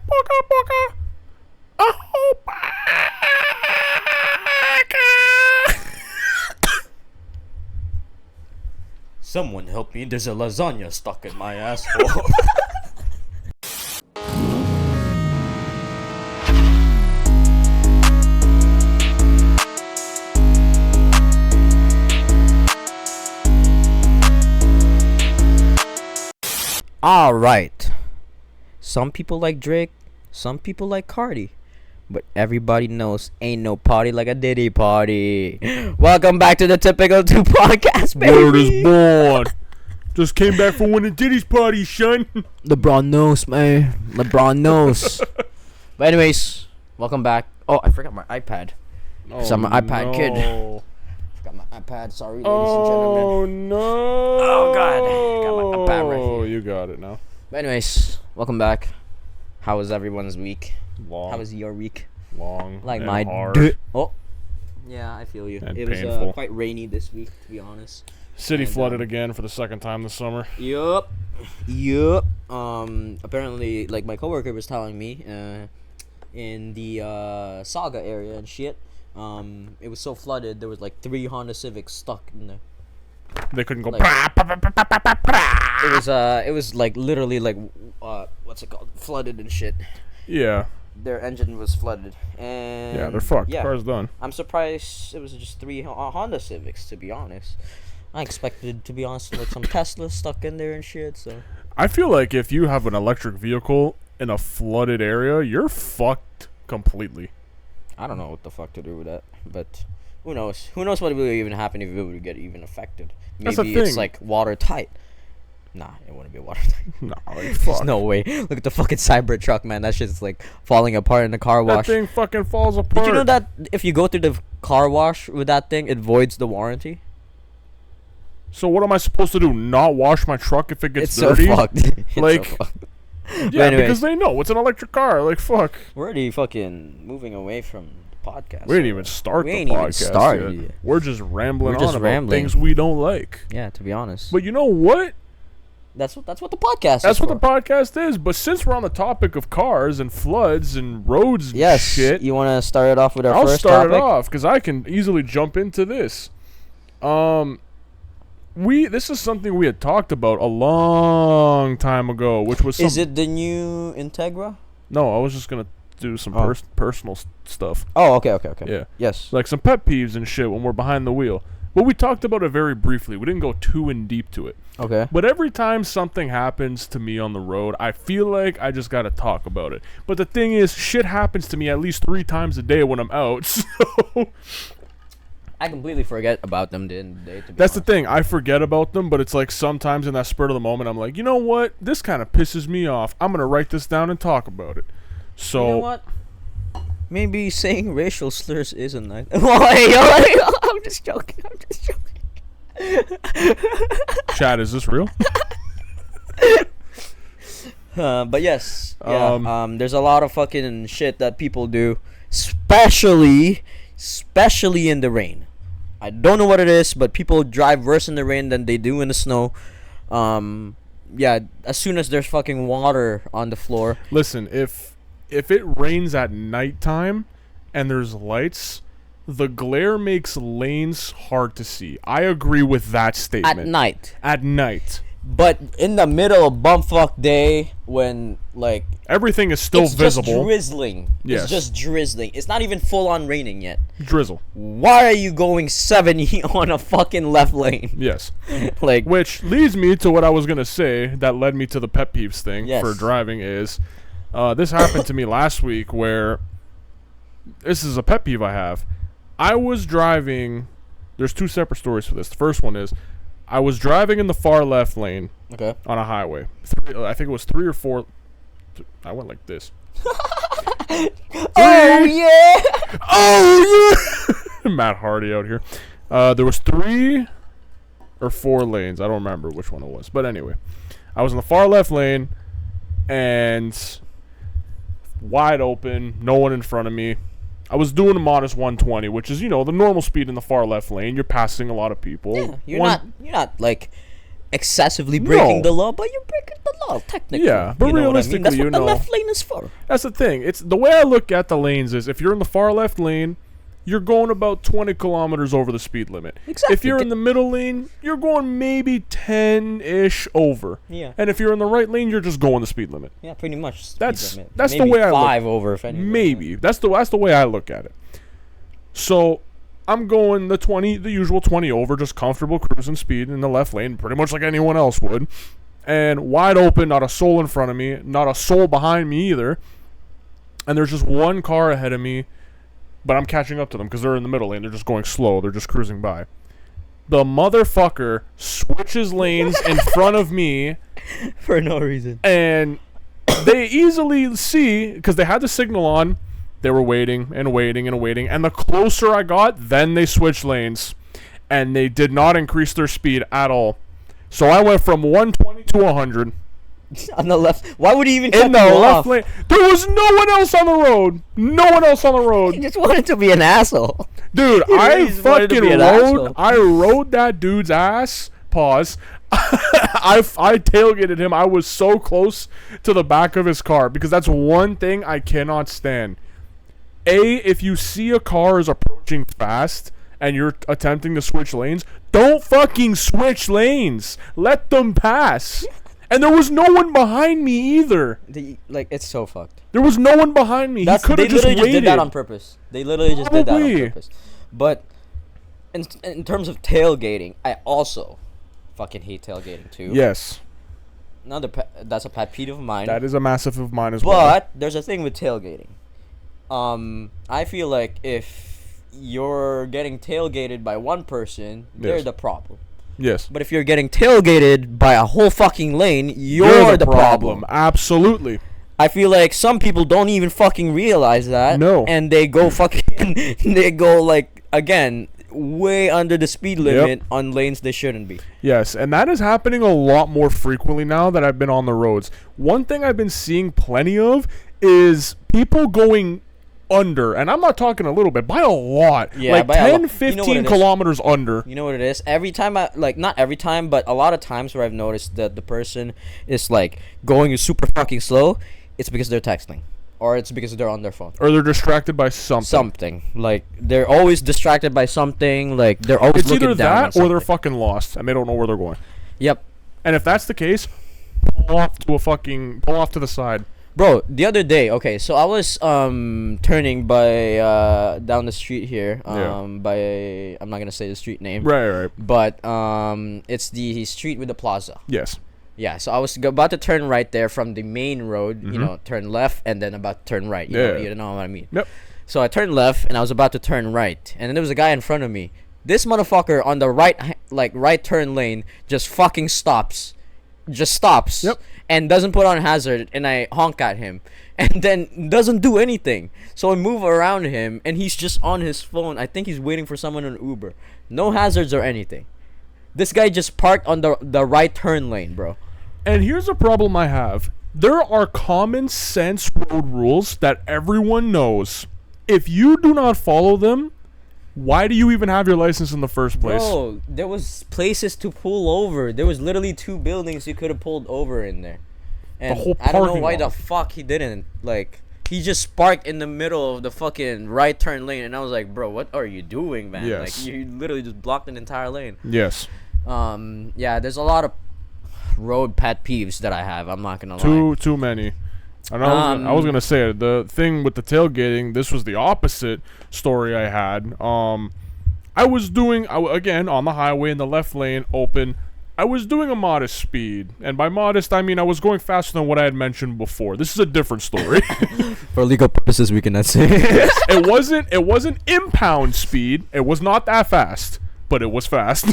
Poka poka. Oh, Someone help me, there's a lasagna stuck in my asshole. Alright. Some people like Drake, some people like Cardi. But everybody knows ain't no party like a Diddy party. Welcome back to the Typical 2 podcast, baby. Word is born. Just came back from winning Diddy's party, son. LeBron knows, man. LeBron knows. But anyways, welcome back. Oh, I forgot my iPad. Because I'm an iPad kid. Forgot my iPad. Sorry, ladies and gentlemen. Oh, no. Oh, God. Got my iPad right here. Oh, you got it now. But anyways, welcome back. How was everyone's week? Long. How was your week? Long. Like and my hard. Oh. Yeah, I feel you. And it was painful. quite rainy this week, to be honest. City And, flooded again for the second time this summer. Yup. Apparently, like my coworker was telling me, in the Saga area and shit, it was so flooded there was like 3 Honda Civics stuck in there. They couldn't go. Like, it was like literally like what's it called? Flooded and shit. Yeah. Their engine was flooded, and Yeah, they're fucked. Yeah, Car's done. I'm surprised it was just 3 Honda Civics, to be honest. I expected, to be honest, like some Tesla stuck in there and shit. So I feel like if you have an electric vehicle in a flooded area, you're fucked completely. I don't know what the fuck to do with that, but who knows? Who knows what will even happen if it would get even affected? That's the Maybe it's thing. like watertight. Nah, it wouldn't be watertight. No, like, There's fuck. no way. Look at the fucking Cybertruck, man. That shit's like falling apart in the car That wash. thing fucking falls apart. Did you know that if you go through the car wash with that thing, it voids the warranty? So what am I supposed to do? Not wash my truck if it gets It's dirty? so fucked. It's Like, so fucked. Yeah, anyways. because they know it's an electric car. Like, fuck. We're already fucking moving away from the podcast. We didn't even start We the ain't even podcast started yet. yet. We're just rambling We're just on about rambling. things we don't like. Yeah, to be honest. But you know what? That's what the podcast is. That's what for. the podcast is. But since we're on the topic of cars and floods and roads and Yes. shit, You want to start it off with our I'll first start topic? it off because I can easily jump into this. This is something we had talked about a long time ago, which was Is it the new Integra? No, I was just gonna do some personal stuff. Oh, okay. Yeah. Yes. Like some pet peeves and shit when we're behind the wheel. But we talked about it very briefly. We didn't go too in deep to it. Okay. But every time something happens to me on the road, I feel like I just gotta talk about it. But the thing is, shit happens to me at least 3 times a day when I'm out. So I completely forget about them the day. To be that's the honest. thing. I forget about them, but it's like sometimes in that spur of the moment, I'm like, you know what? This kind of pisses me off. I'm gonna write this down and talk about it. So You know what? Maybe saying racial slurs isn't nice. I'm just joking. Chad, is this real? But yes, yeah. There's a lot of fucking shit that people do, especially in the rain. I don't know what it is, but people drive worse in the rain than they do in the snow. Yeah. As soon as there's fucking water on the floor. Listen, if it rains at nighttime and there's lights, the glare makes lanes hard to see. I agree with that statement. At night. At night. But in the middle of bumfuck day, when like Everything is still it's visible. just drizzling. Yes. It's just drizzling. It's not even full on raining yet. Drizzle. Why are you going 70 on a fucking left lane? Yes. Like, Which leads me to what I was going to say that led me to the pet peeves thing Yes. for driving is, this happened to me last week where, this is a pet peeve I have. I was driving, there's 2 separate stories for this. The first one is, I was driving in the far left lane okay. on a highway. I think it was 3 or 4, I went like this. Oh yeah. Oh yeah! Matt Hardy out here. There was 3 or 4 lanes. I don't remember which one it was. But anyway, I was in the far left lane and wide open, no one in front of me. I was doing a modest 120, which is, the normal speed in the far left lane. You're passing a lot of people. Yeah, you're not like excessively breaking the law, but you're breaking the law technically. Yeah, but realistically, that's what the left lane is for. That's the thing. It's the way I look at the lanes is if you're in the far left lane, you're going about 20 kilometers over the speed limit. Exactly. If you're in the middle lane, you're going maybe 10-ish over. Yeah. And if you're in the right lane, you're just going the speed limit. Yeah, pretty much. That's maybe the way I look. 5 over, if anything. Maybe that's the way I look at it. So I'm going the usual 20 over, just comfortable cruising speed in the left lane, pretty much like anyone else would. And wide open, not a soul in front of me, not a soul behind me either. And there's just one car ahead of me, but I'm catching up to them because they're in the middle lane. They're just going slow. They're just cruising by. The motherfucker switches lanes in front of me. For no reason. And they easily see, because they had the signal on, they were waiting and waiting and waiting. And the closer I got, then they switched lanes. And they did not increase their speed at all. So I went from 120 to 100. On the left. Why would he even in the left lane? There was no one else on the road. No one else on the road. He just wanted to be an asshole. Dude, I fucking rode that dude's ass. Pause. I tailgated him. I was so close to the back of his car because that's one thing I cannot stand. If you see a car is approaching fast and you're attempting to switch lanes, don't fucking switch lanes. Let them pass. And there was no one behind me either. It's so fucked. There was no one behind me. He could have just waited. Just did that on purpose. They literally just did that on purpose. But in terms of tailgating, I also fucking hate tailgating too. Yes. That's a pet peeve of mine. That is a massive of mine as well. But there's a thing with tailgating. I feel like if you're getting tailgated by one person, they're the problem. Yes. But if you're getting tailgated by a whole fucking lane, you're the problem. Absolutely. I feel like some people don't even fucking realize that. No. And they go again, way under the speed limit on lanes they shouldn't be. Yes, and that is happening a lot more frequently now that I've been on the roads. One thing I've been seeing plenty of is people going under, and I'm not talking a little bit, by a lot. Yeah, like by 10, 15 kilometers under. You know what it is? Every time not every time, but a lot of times where I've noticed that the person is going super fucking slow, it's because they're texting. Or it's because they're on their phone. Or they're distracted by something. They're always distracted by something. They're always looking down. It's either that or they're fucking lost and they don't know where they're going. Yep. And if that's the case, pull off to the side. Bro, the other day, okay, so I was turning by down the street here. By I'm not gonna say the street name. Right. But it's the street with the plaza. Yes. Yeah, so I was about to turn right there from the main road, turn left and then about to turn right. You know what I mean? Yep. So I turned left and I was about to turn right. And then there was a guy in front of me. This motherfucker on the right turn lane just fucking stops. Yep. And doesn't put on hazard, and I honk at him. And then doesn't do anything. So I move around him and he's just on his phone. I think he's waiting for someone on Uber. No hazards or anything. This guy just parked on the right turn lane, bro. And here's a problem I have. There are common sense road rules that everyone knows. If you do not follow them, why do you even have your license in the first place? Bro, there was places to pull over. There was literally 2 buildings you could have pulled over in there. And the whole I don't know why lot. the fuck he didn't. He just parked in the middle of the fucking right turn lane, and I was like, bro, what are you doing, man? Yes. You literally just blocked an entire lane. Yes. Yeah, there's a lot of road pet peeves that I have. I'm not gonna lie. Too many. And I was gonna say the thing with the tailgating. This was the opposite story I had. I was doing again on the highway in the left lane, open. I was doing a modest speed, and by modest I mean I was going faster than what I had mentioned before. This is a different story. For legal purposes, we cannot say. Yes, it wasn't impound speed. It was not that fast. But it was fast.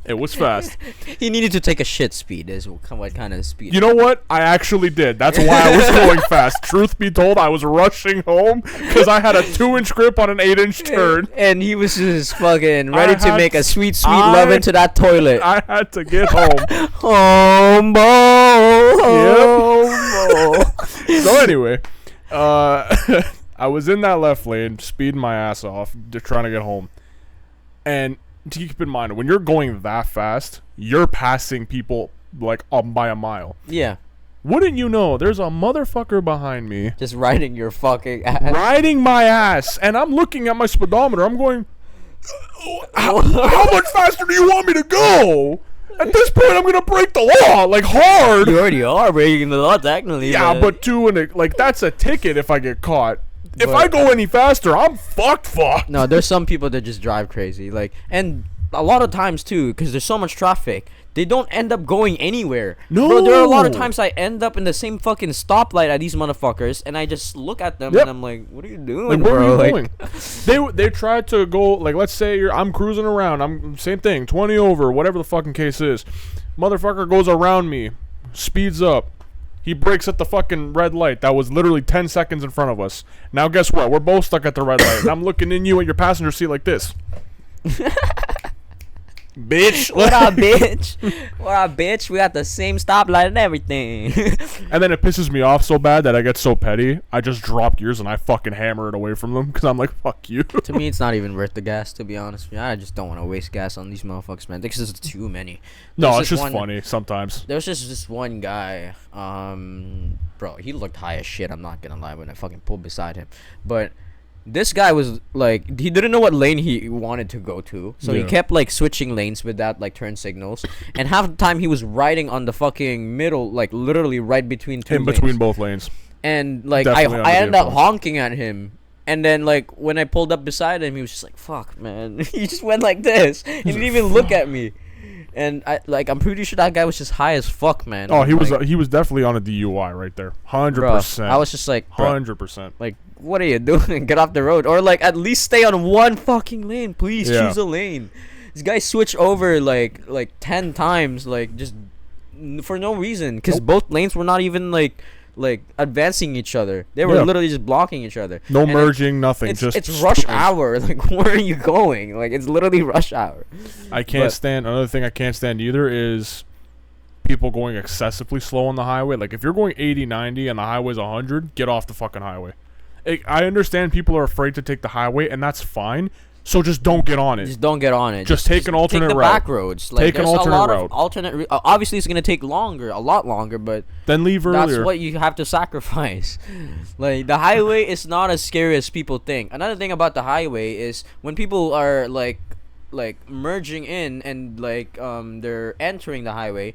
It was fast. He needed to take a shit speed. Is what kind of speed? You know what? I actually did. That's why I was going fast. Truth be told, I was rushing home because I had a 2-inch grip on an 8-inch turn. And he was just fucking ready to make a sweet love into that toilet. I had to get home. Yep. So anyway, I was in that left lane, speeding my ass off, just trying to get home. And keep in mind, when you're going that fast, you're passing people like by a mile. Yeah. Wouldn't you know, there's a motherfucker behind me. Just riding your fucking ass. Riding my ass. And I'm looking at my speedometer. I'm going, how much faster do you want me to go? At this point, I'm going to break the law, like, hard. You already are breaking the law, technically. Yeah, but that's a ticket if I get caught. If I go any faster, I'm fucked. No, there's some people that just drive crazy. Like, and a lot of times, too, because there's so much traffic, they don't end up going anywhere. No. Bro, there are a lot of times I end up in the same fucking stoplight at these motherfuckers, and I just look at them, and I'm like, what are you doing, like, where bro? are you going? They tried to go, like, let's say I'm cruising around. I'm same thing, 20 over, whatever the fucking case is. Motherfucker goes around me, speeds up. He brakes at the fucking red light that was literally 10 seconds in front of us. Now guess what? We're both stuck at the red light. And I'm looking in you at your passenger seat like this. Bitch. What up, bitch? What up, bitch? We got the same stoplight and everything. And then it pisses me off so bad that I get so petty. I just drop gears and I fucking hammer it away from them because I'm like, fuck you. To me, it's not even worth the gas, to be honest with you. I just don't want to waste gas on these motherfuckers, man. Because there's too many. No, it's just funny sometimes. There was just this one guy, bro, he looked high as shit, I'm not gonna lie, when I fucking pulled beside him. But this guy was like, he didn't know what lane he wanted to go to, so he kept like switching lanes without like turn signals, and half the time he was riding on the fucking middle, like literally right between two lanes. Between both lanes. And like I ended up honking at him, and then like when I pulled up beside him, he was just like, fuck, man. He just went like this. He didn't even look at me. And I'm pretty sure that guy was just high as fuck, man. Oh, he was definitely on a DUI right there, 100%. I was just like, 100%. Like, what are you doing? Get off the road, or like at least stay on one fucking lane, please. Choose a lane. This guy switched over like 10 times, like just for no reason, because both lanes were not even like advancing each other. They were literally just blocking each other. No merging, nothing. It's rush hour. Like, where are you going? Like, it's literally rush hour. I can't stand. Another thing I can't stand either is people going excessively slow on the highway. Like, if you're going 80, 90 and the highway's 100, get off the fucking highway. I understand people are afraid to take the highway, and that's fine. So just don't get on it. Just don't get on it. Just take an alternate route. Take the back roads. Like, take an alternate route. Obviously, it's gonna take longer, a lot longer, but then leave earlier. That's what you have to sacrifice. Like, the highway is not as scary as people think. Another thing about the highway is when people are like merging in and like they're entering the highway,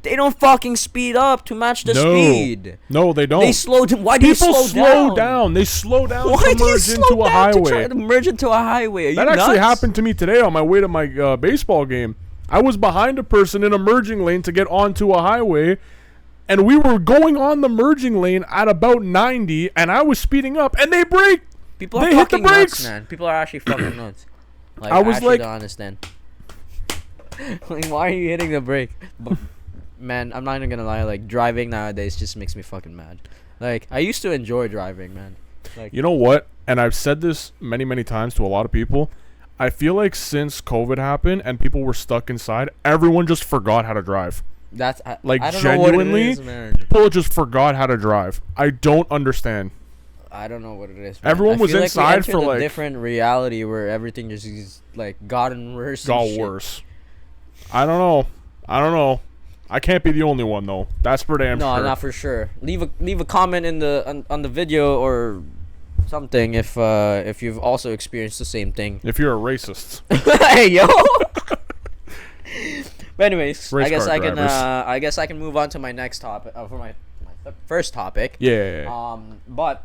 they don't fucking speed up to match the speed. No, they don't. They slow down. Why do you slow down? People slow down. They slow down to merge into a highway. Try to merge into a highway. Are you that nuts? Actually happened to me today on my way to my baseball game. I was behind a person in a merging lane to get onto a highway, and we were going on the merging lane at about 90, and I was speeding up, and they braked. People are fucking nuts, man. People are actually fucking nuts. Like, I actually don't understand. Like, why are you hitting the brake? Man, I'm not even gonna lie, like, driving nowadays just makes me fucking mad. Like, I used to enjoy driving, man. Like, you know what? And I've said this many, many times to a lot of people. I feel like since COVID happened and people were stuck inside, everyone just forgot how to drive. That's like, I don't genuinely, know what it is, man. People just forgot how to drive. I don't understand. I don't know what it is, man. Everyone was inside for like a different reality where everything just is like gotten worse. Got worse. I don't know. I can't be the only one though. That's for damn sure. No, not for sure. Leave a comment in the on the video or something if you've also experienced the same thing. If you're a racist. Hey yo. But anyways, I guess I can move on to my next topic for my first topic. Yeah. But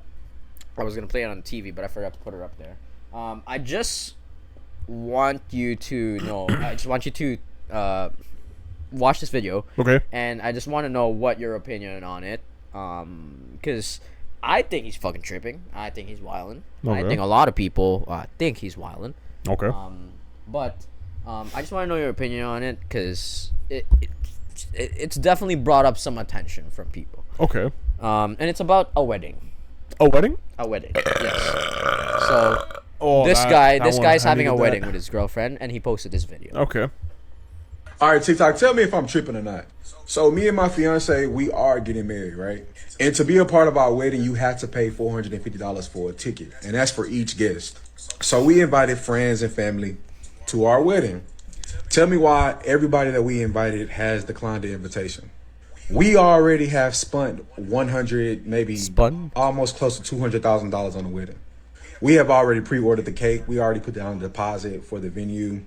I was gonna play it on TV, but I forgot to put it up there. I just want you to know. I just want you to watch this video. Okay. And I just want to know what your opinion on it. Because I think he's fucking tripping. I think he's wildin'. Okay. I think a lot of people think he's wildin'. Okay. But I just want to know your opinion on it because it's definitely brought up some attention from people. Okay. And it's about a wedding. A wedding? A wedding. Yes. So this guy's having a wedding with his girlfriend, and he posted this video. Okay. All right, TikTok, tell me if I'm tripping or not. So me and my fiance, we are getting married, right? And to be a part of our wedding, you have to pay $450 for a ticket, and that's for each guest. So we invited friends and family. to our wedding. Tell me why everybody that we invited has declined the invitation. We already have spent 100, maybe almost close to $200,000 on the wedding. We have already pre-ordered the cake. We already put down a deposit for the venue.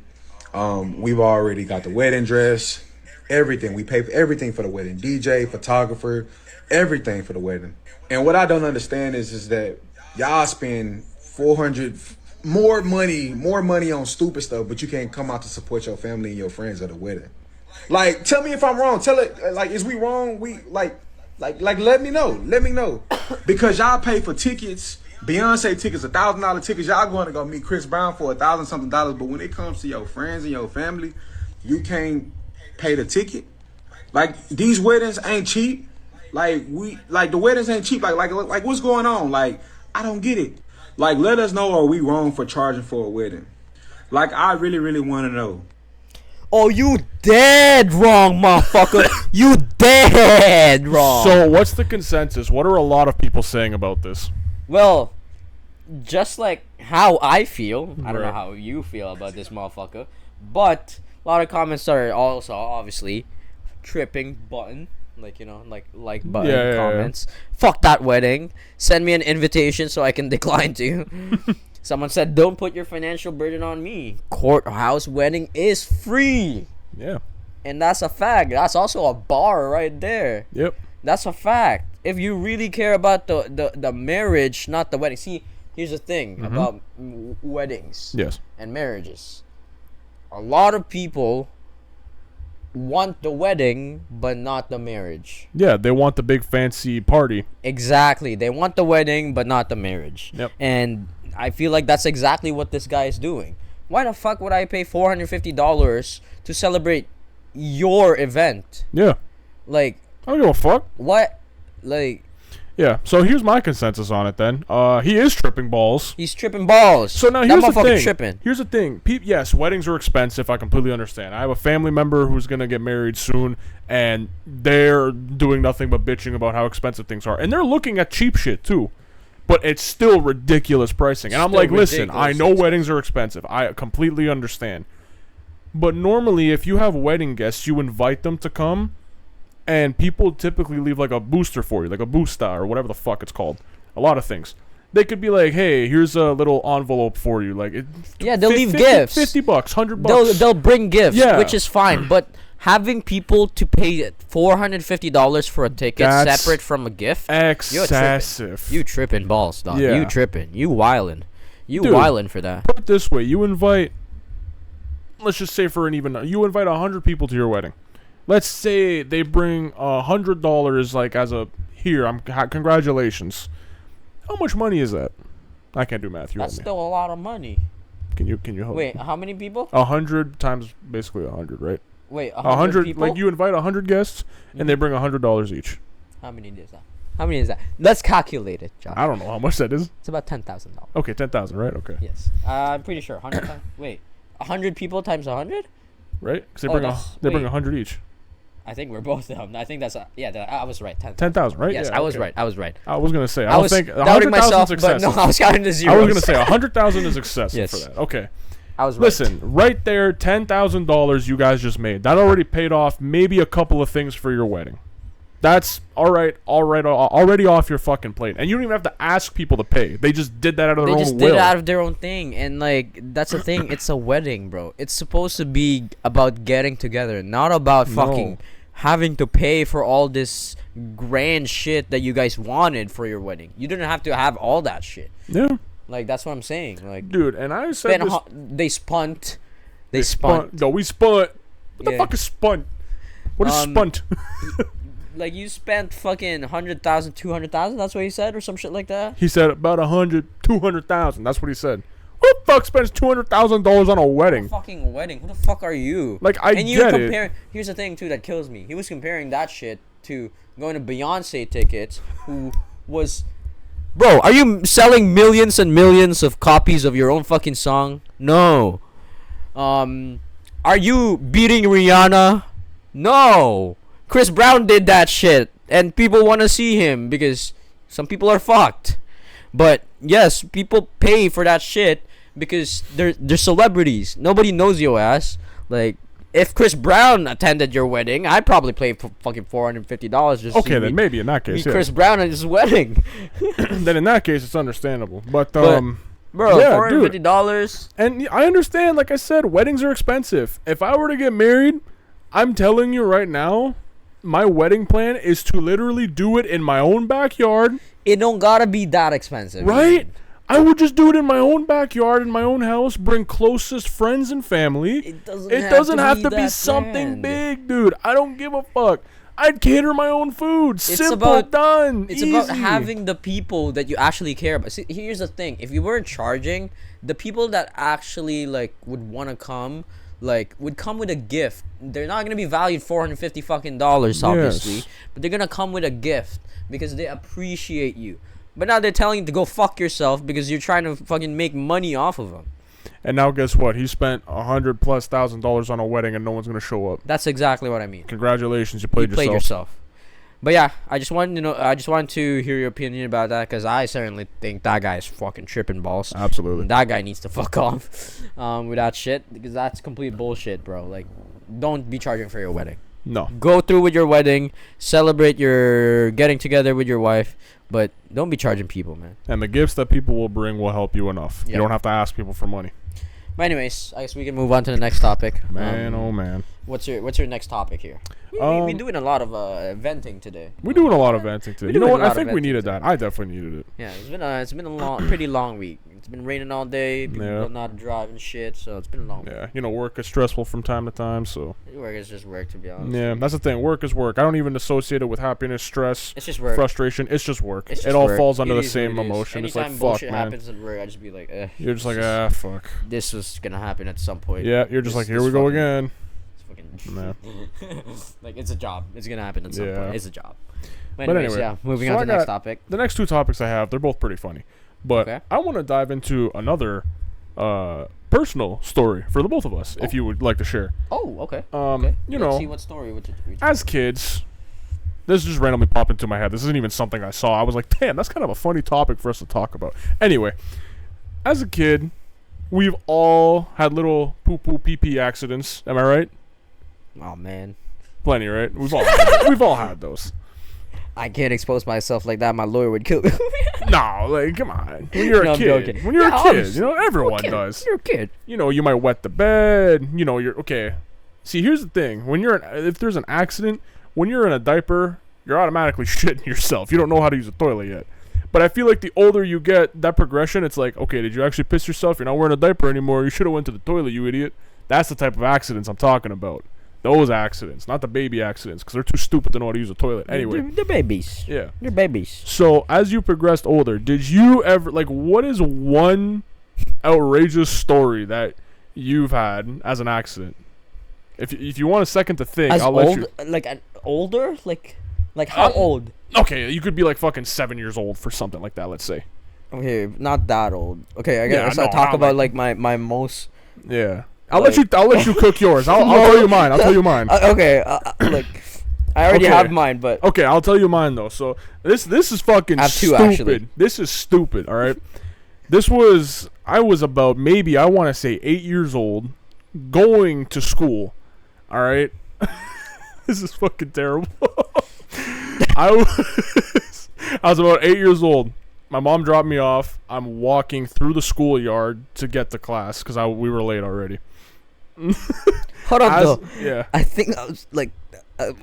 We've already got the wedding dress, everything. We paid for everything for the wedding. DJ, photographer, everything for the wedding. And what I don't understand is that y'all spend 400 more money on stupid stuff, but you can't come out to support your family and your friends at a wedding. Like, tell me if I'm wrong. Tell it, like, is we wrong? We like, let me know. Let me know. Because y'all pay for tickets, Beyonce tickets, $1,000 tickets. Y'all going to go meet Chris Brown for $1,000 something. But when it comes to your friends and your family, you can't pay the ticket. Like, these weddings ain't cheap. The weddings ain't cheap. Like what's going on? Like, I don't get it. Like, let us know, are we wrong for charging for a wedding? Like, I really, really want to know. Oh, you dead wrong, motherfucker. You dead wrong. So, what's the consensus? What are a lot of people saying about this? Well, just like how I feel, I don't know how you feel about this motherfucker, but a lot of comments are also obviously tripping button, like button comments. Yeah. Fuck that wedding. Send me an invitation so I can decline to. Someone said, don't put your financial burden on me. Courthouse wedding is free. Yeah. And that's a fact. That's also a bar right there. Yep. That's a fact. If you really care about the marriage, not the wedding. See, here's the thing about weddings and marriages. A lot of people want the wedding, but not the marriage. Yeah, they want the big fancy party. Exactly. They want the wedding, but not the marriage. Yep. And I feel like that's exactly what this guy is doing. Why the fuck would I pay $450 to celebrate your event? Yeah. Like, I don't give a fuck. What? Like... Yeah, so here's my consensus on it then. He is tripping balls. He's tripping balls. So now here's the thing. Tripping. Here's the thing. Yes, weddings are expensive. I completely understand. I have a family member who's going to get married soon, and they're doing nothing but bitching about how expensive things are. And they're looking at cheap shit, too. But it's still ridiculous pricing. And I'm like, listen, I know weddings are expensive. I completely understand. But normally, if you have wedding guests, you invite them to come, and people typically leave like a booster for you, like a boosta or whatever the fuck it's called. A lot of things. They could be like, hey, here's a little envelope for you. Like, they'll leave gifts. $50, $100. They'll bring gifts, which is fine. But having people to pay $450 for a ticket separate from a gift, excessive. You tripping balls, dog. Yeah. You tripping. You wildin'. You wildin' for that. Put it this way: you invite, let's just say you invite 100 people to your wedding. Let's say they bring $100, like as a congratulations. How much money is that? I can't do math. That's still a lot of money. Can you hold? Wait, how many people? 100 times basically 100, right? Wait, 100 people? Like you invite 100 guests and they bring $100 each. How many is that? Let's calculate it, Josh. I don't know how much that is. It's about $10,000. Okay, 10,000, right? Okay. Yes. I'm pretty sure 100 times. Wait, 100 people times 100? Right? Because they bring 100 each. I think we're both them. I think that's I was right. 10,000, right? Yes, yeah, I was right. I was right. I was gonna say I was think doubting myself, is excessive. but no, I was counting to zeros. I was gonna say 100,000 is excessive for that. Okay. I was right. Listen, right there, $10,000 you guys just made. That already paid off maybe a couple of things for your wedding. That's already off your fucking plate. And you don't even have to ask people to pay. They just did that out of their own will. They just did it out of their own thing. And, like, that's the thing. It's a wedding, bro. It's supposed to be about getting together, not about fucking having to pay for all this grand shit that you guys wanted for your wedding. You didn't have to have all that shit. Yeah. Like, that's what I'm saying. Like, dude, and I said this, they spunt. They spunt. No, we spunt. What the fuck is spunt? What is spunt? Like, you spent fucking 100,000, 200,000. That's what he said, or some shit like that. He said about 100, 200,000. That's what he said. Who the fuck spends $200,000 on a wedding? A fucking wedding. Who the fuck are you? Like, get it. Here's the thing too that kills me. He was comparing that shit to going to Beyonce tickets. Who was, bro? Are you selling millions and millions of copies of your own fucking song? No. Are you beating Rihanna? No. Chris Brown did that shit, and people want to see him because some people are fucked. But yes, people pay for that shit because they're celebrities. Nobody knows your ass. Like, if Chris Brown attended your wedding, I'd probably pay fucking $450 just okay, then maybe in that case, meet Chris Brown at his wedding. Then in that case, it's understandable. But bro, yeah, $450. And I understand. Like I said, weddings are expensive. If I were to get married, I'm telling you right now, my wedding plan is to literally do it in my own backyard. It don't gotta be that expensive, right? I would just do it in my own backyard, in my own house, bring closest friends and family. It doesn't have to be something big, dude. I don't give a fuck. I'd cater my own food. Simple, done. It's easy. about having the people that you actually care about. See, here's the thing. If you weren't charging, the people that actually, like, would want to come, like, would come with a gift. They're not going to be valued $450 fucking dollars, obviously. Yes. But they're going to come with a gift because they appreciate you. But now they're telling you to go fuck yourself because you're trying to fucking make money off of them. And now guess what? He spent $100,000+ on a wedding and no one's gonna show up. That's exactly what I mean. Congratulations, you played yourself. But yeah, I just wanted to hear your opinion about that because I certainly think that guy's fucking tripping balls. Absolutely. And that guy needs to fuck off with that shit because that's complete bullshit, bro. Like, don't be charging for your wedding. No. Go through with your wedding, celebrate your getting together with your wife, but don't be charging people, man. And the gifts that people will bring will help you enough. Yep. You don't have to ask people for money. But anyways, I guess we can move on to the next topic. Man, oh man. What's your next topic here? We're doing a lot of venting today. We're doing a lot of venting today. You know what? I think we needed that. I definitely needed it. Yeah, it's been a pretty long week. It's been raining all day. People don't know how to drive and shit, so it's been a long week. Yeah, you know, work is stressful from time to time, so. Work is just work, to be honest. Yeah, that's the thing. Work is work. I don't even associate it with happiness, stress, it's just work. Frustration. It's just work. It's just it all work. falls under It the is same what it is. emotion. It's like, Anytime fuck, bullshit man. happens at work, I just be like, You're just like, fuck. This was gonna happen at some point. Yeah, you're just like, here we go again. Nah. Like, it's a job. It's gonna happen at some point. It's a job. But anyways, yeah, moving on to the next topic. The next two topics I have, they're both pretty funny. But I want to dive into another personal story for the both of us, if you would like to share. Oh, okay. You know, see what story. as kids, this just randomly popped into my head. This isn't even something I saw. I was like, damn, that's kind of a funny topic for us to talk about. Anyway, as a kid, we've all had little poo-poo pee-pee accidents. Am I right? Oh man, plenty, right? We've all had those. I can't expose myself like that. My lawyer would kill me. No, like, come on. When you're a kid, you know, everyone does. You're a kid. You know, you might wet the bed. You know, you're okay. See, here's the thing: if there's an accident, when you're in a diaper, you're automatically shitting yourself. You don't know how to use a toilet yet. But I feel like the older you get, that progression, it's like, okay, did you actually piss yourself? You're not wearing a diaper anymore. You should have went to the toilet, you idiot. That's the type of accidents I'm talking about. Those accidents, not the baby accidents, because they're too stupid to know how to use a toilet. Anyway. They're babies. Yeah. They're babies. So, as you progressed older, did you ever, like, what is one outrageous story that you've had as an accident? If you want a second to think, I'll let you. Like, an older? Like how old? Okay, you could be, like, fucking 7 years old for something like that, let's say. Okay, not that old. Okay, I guess I'll talk about, like, my most... Yeah. I'll let you cook yours. I'll tell you mine. Okay, look, I already have mine, but okay, I'll tell you mine though. So this is fucking stupid. Actually. This is stupid. All right. I was about maybe I want to say 8 years old, going to school. All right. This is fucking terrible. I was about 8 years old. My mom dropped me off. I'm walking through the schoolyard to get to class because we were late already. Hold on, though. Yeah. I think I was like,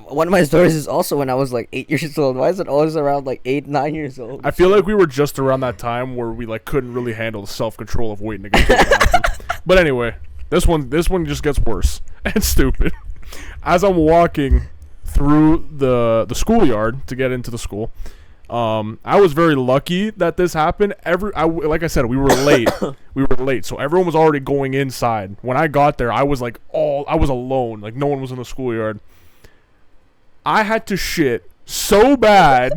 one of my stories is also when I was like 8 years old. Why is it always around like 8, 9 years old? I feel like we were just around that time where we like couldn't really handle the self-control of waiting to get to the bathroom. But anyway, this one just gets worse and stupid. As I'm walking through the schoolyard to get into the school, I was very lucky that this happened. Like I said, we were late. So everyone was already going inside. When I got there, I was alone. Like, no one was in the schoolyard. I had to shit so bad.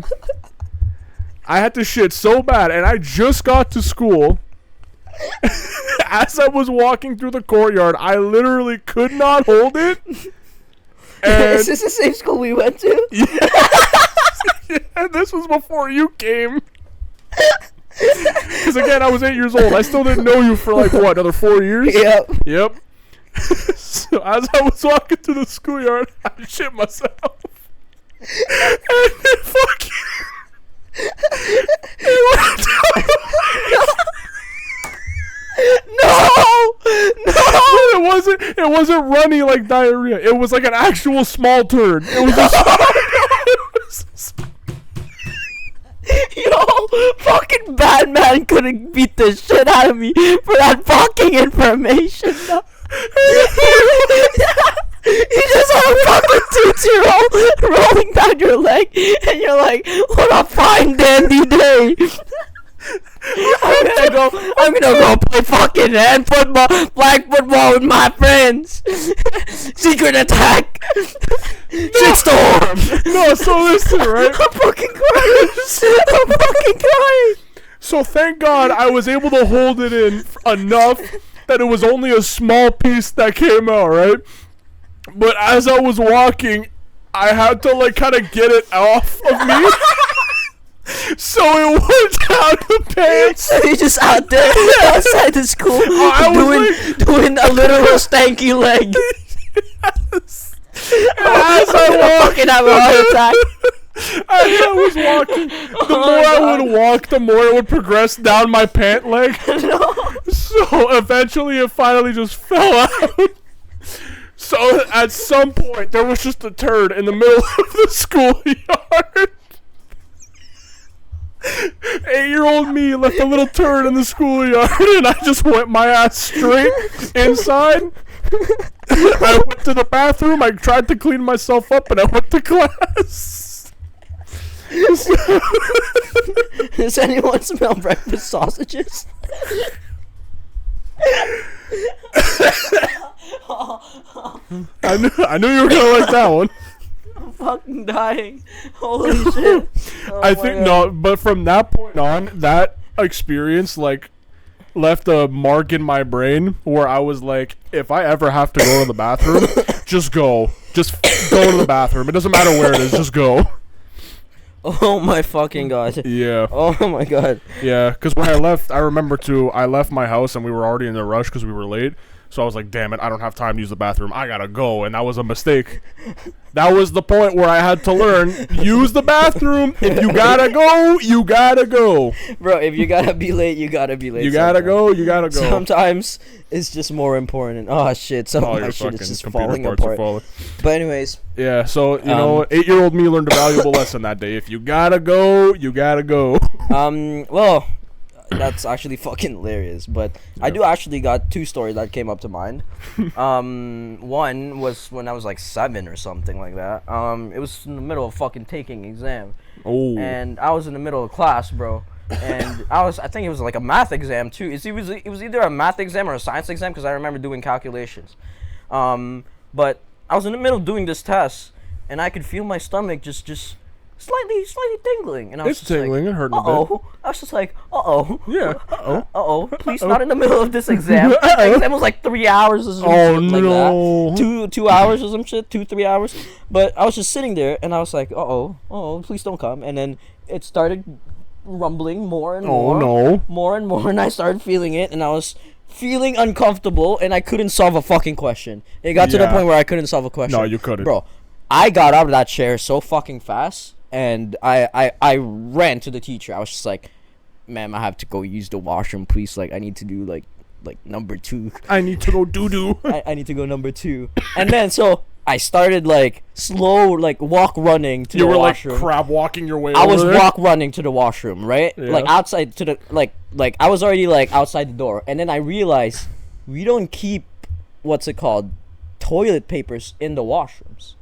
And I just got to school. As I was walking through the courtyard, I literally could not hold it. Is this the same school we went to? Yeah, this was before you came. Because because again, I was 8 years old. I still didn't know you for like what, another 4 years? Yep. So as I was walking through the schoolyard, I shit myself. And it fucking it went down. No. It wasn't runny like diarrhea. It was like an actual small turd. It was just Yo, fucking Batman couldn't beat the shit out of me for that fucking information. You just had a fucking tootsie roll rolling down your leg, and you're like, what a fine dandy day. I'm gonna go play fucking hand football, flag football with my friends. Secret attack. Shitstorm. no. So listen, right? I'm fucking crying. So thank God I was able to hold it in enough that it was only a small piece that came out, right? But as I was walking, I had to like kind of get it off of me. So it went down the pants. So you're just out there outside the school doing a literal stanky leg. Yes. As I fucking have a heart attack. As I was walking, the more I would walk, the more it would progress down my pant leg. No. So eventually it finally just fell out. So at some point there was just a turd in the middle of the schoolyard. 8-year-old me left a little turd in the schoolyard, and I just went my ass straight inside. I went to the bathroom, I tried to clean myself up, and I went to class. Does anyone smell breakfast sausages? I knew you were gonna like that one. I'm fucking dying. Holy shit. I think no, but from that point on, that experience like left a mark in my brain where I was like, if I ever have to go to the bathroom, just go to the bathroom. It doesn't matter where it is, just go. Oh my fucking god. Yeah. Oh my god. Yeah, because when I left, I left my house and we were already in a rush because we were late. So I was like, damn it, I don't have time to use the bathroom. I gotta go. And that was a mistake. That was the point where I had to learn, use the bathroom. If you gotta go, you gotta go. Bro, if you gotta be late, you gotta be late. You gotta go. Sometimes it's just more important. Oh shit, some of my shit is just falling apart. But anyways. Yeah, so, you know, 8-year-old me learned a valuable lesson that day. If you gotta go, you gotta go. Well, that's actually fucking hilarious. But I do actually got two stories that came up to mind. One was when I was like 7 or something like that. It was in the middle of fucking taking exam. Oh. And I was in the middle of class, bro. And I think it was like a math exam too. It was either a math exam or a science exam because I remember doing calculations. But I was in the middle of doing this test, and I could feel my stomach just slightly tingling, and I was just tingling. Like, it hurt a bit. I was just like, uh-oh. Yeah. Uh-oh. Please, not in the middle of this exam. The exam was like 3 hours or some shit like that. 2 hours or some shit, 2-3 hours. But I was just sitting there, and I was like, uh-oh, please don't come. And then it started rumbling more and more. Oh, no. More and more, and I started feeling it, and I was feeling uncomfortable, and I couldn't solve a fucking question. It got to the point where I couldn't solve a question. No, you couldn't. Bro, I got out of that chair so fucking fast. And I ran to the teacher. I was just like, ma'am, I have to go use the washroom, please. Like, I need to do like number 2. I need to go doo-doo. I need to go number 2. And then so I started like slow walk running to the washroom. You were like crab walking your way I over was there? walk running to the washroom, right? Yeah. Like outside to the like I was already like outside the door. And then I realized we don't keep toilet papers in the washrooms.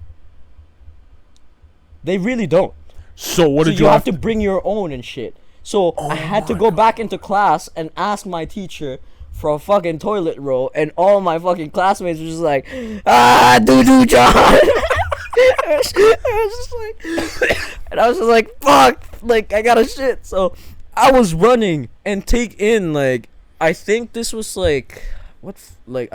They really don't. So what did you have to bring your own and shit. So I had to go back into class and ask my teacher for a fucking toilet roll, and all my fucking classmates were just like, doo-doo John. I was just like, fuck, like I gotta shit. So I was running and take in I think this was I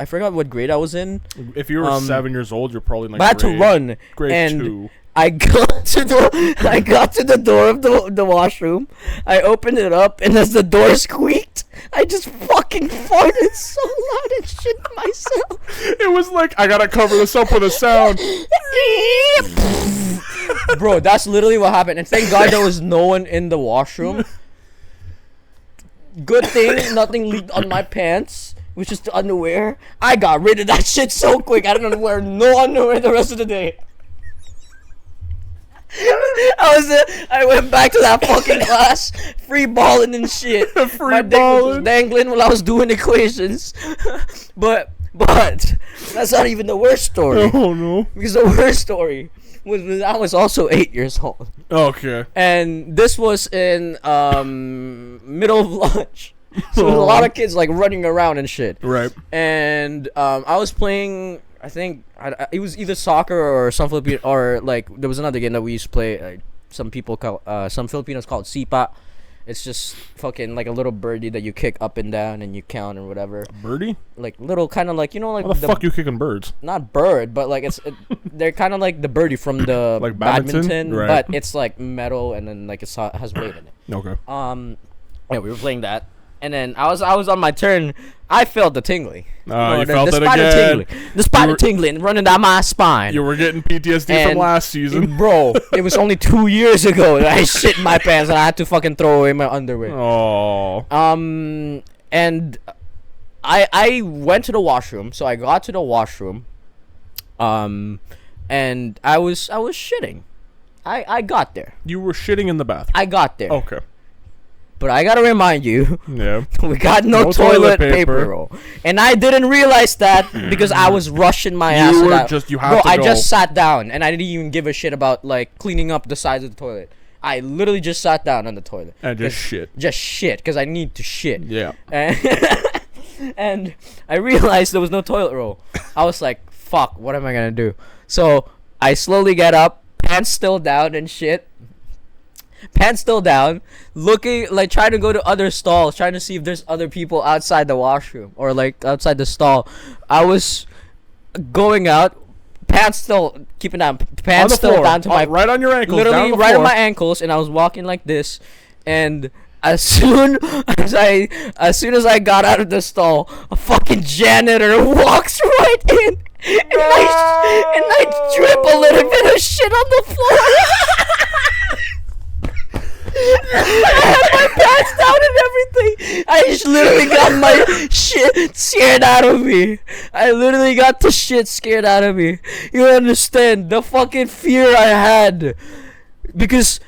forgot what grade I was in. If you were 7 years old, you're probably like I had to run grade and 2. I got to the door of the washroom. I opened it up, and as the door squeaked, I just fucking farted so loud and shit myself. It was like, I gotta cover this up with a sound. Bro, that's literally what happened. And thank God there was no one in the washroom. Good thing nothing leaked on my pants, which is the underwear. I got rid of that shit so quick. I didn't wear no underwear the rest of the day. I went back to that fucking class, free balling and shit. My dick was dangling while I was doing equations. But that's not even the worst story. Oh no! Because the worst story was when I was also 8 years old. Okay. And this was in middle of lunch. So there was a lot of kids like running around and shit. Right. And I was playing. I think it was either soccer or some Filipino, or like there was another game that we used to play. Some Filipinos call it sipa. It's just fucking like a little birdie that you kick up and down and you count or whatever. Birdie? Like little kind of like, you know, like how the fuck you kicking birds? Not bird, but like they're kind of like the birdie from the like badminton? Right. But it's like metal and then like it has weight in it. Okay. Yeah, we were playing that. And then I was on my turn. I felt the tingling. You felt it again. Tingling. The spider tingling running down my spine. You were getting PTSD from last season. Bro, it was only 2 years ago that I shit in my pants and I had to fucking throw away my underwear. Oh. And I went to the washroom. So I got to the washroom. And I was shitting. I got there. You were shitting in the bathroom. I got there. Okay. But I gotta remind you, yeah, we got no toilet paper roll, and I didn't realize that because I was rushing my ass. I just sat down, and I didn't even give a shit about like cleaning up the sides of the toilet. I literally just sat down on the toilet and just shit, because I need to shit. Yeah, and I realized there was no toilet roll. I was like, "Fuck, what am I gonna do?" So I slowly get up, pants still down and shit. Pants still down, looking like trying to go to other stalls, trying to see if there's other people outside the washroom or like outside the stall. I was going out, pants still keeping down, pants still down to my right on your ankles, literally right on my ankles, and I was walking like this, and as soon as I got out of the stall, a fucking janitor walks right in, and I drip a little bit of shit on the floor. I had my pants down and everything. I just literally got my shit scared out of me. I literally got the shit scared out of me. You understand the fucking fear I had. Because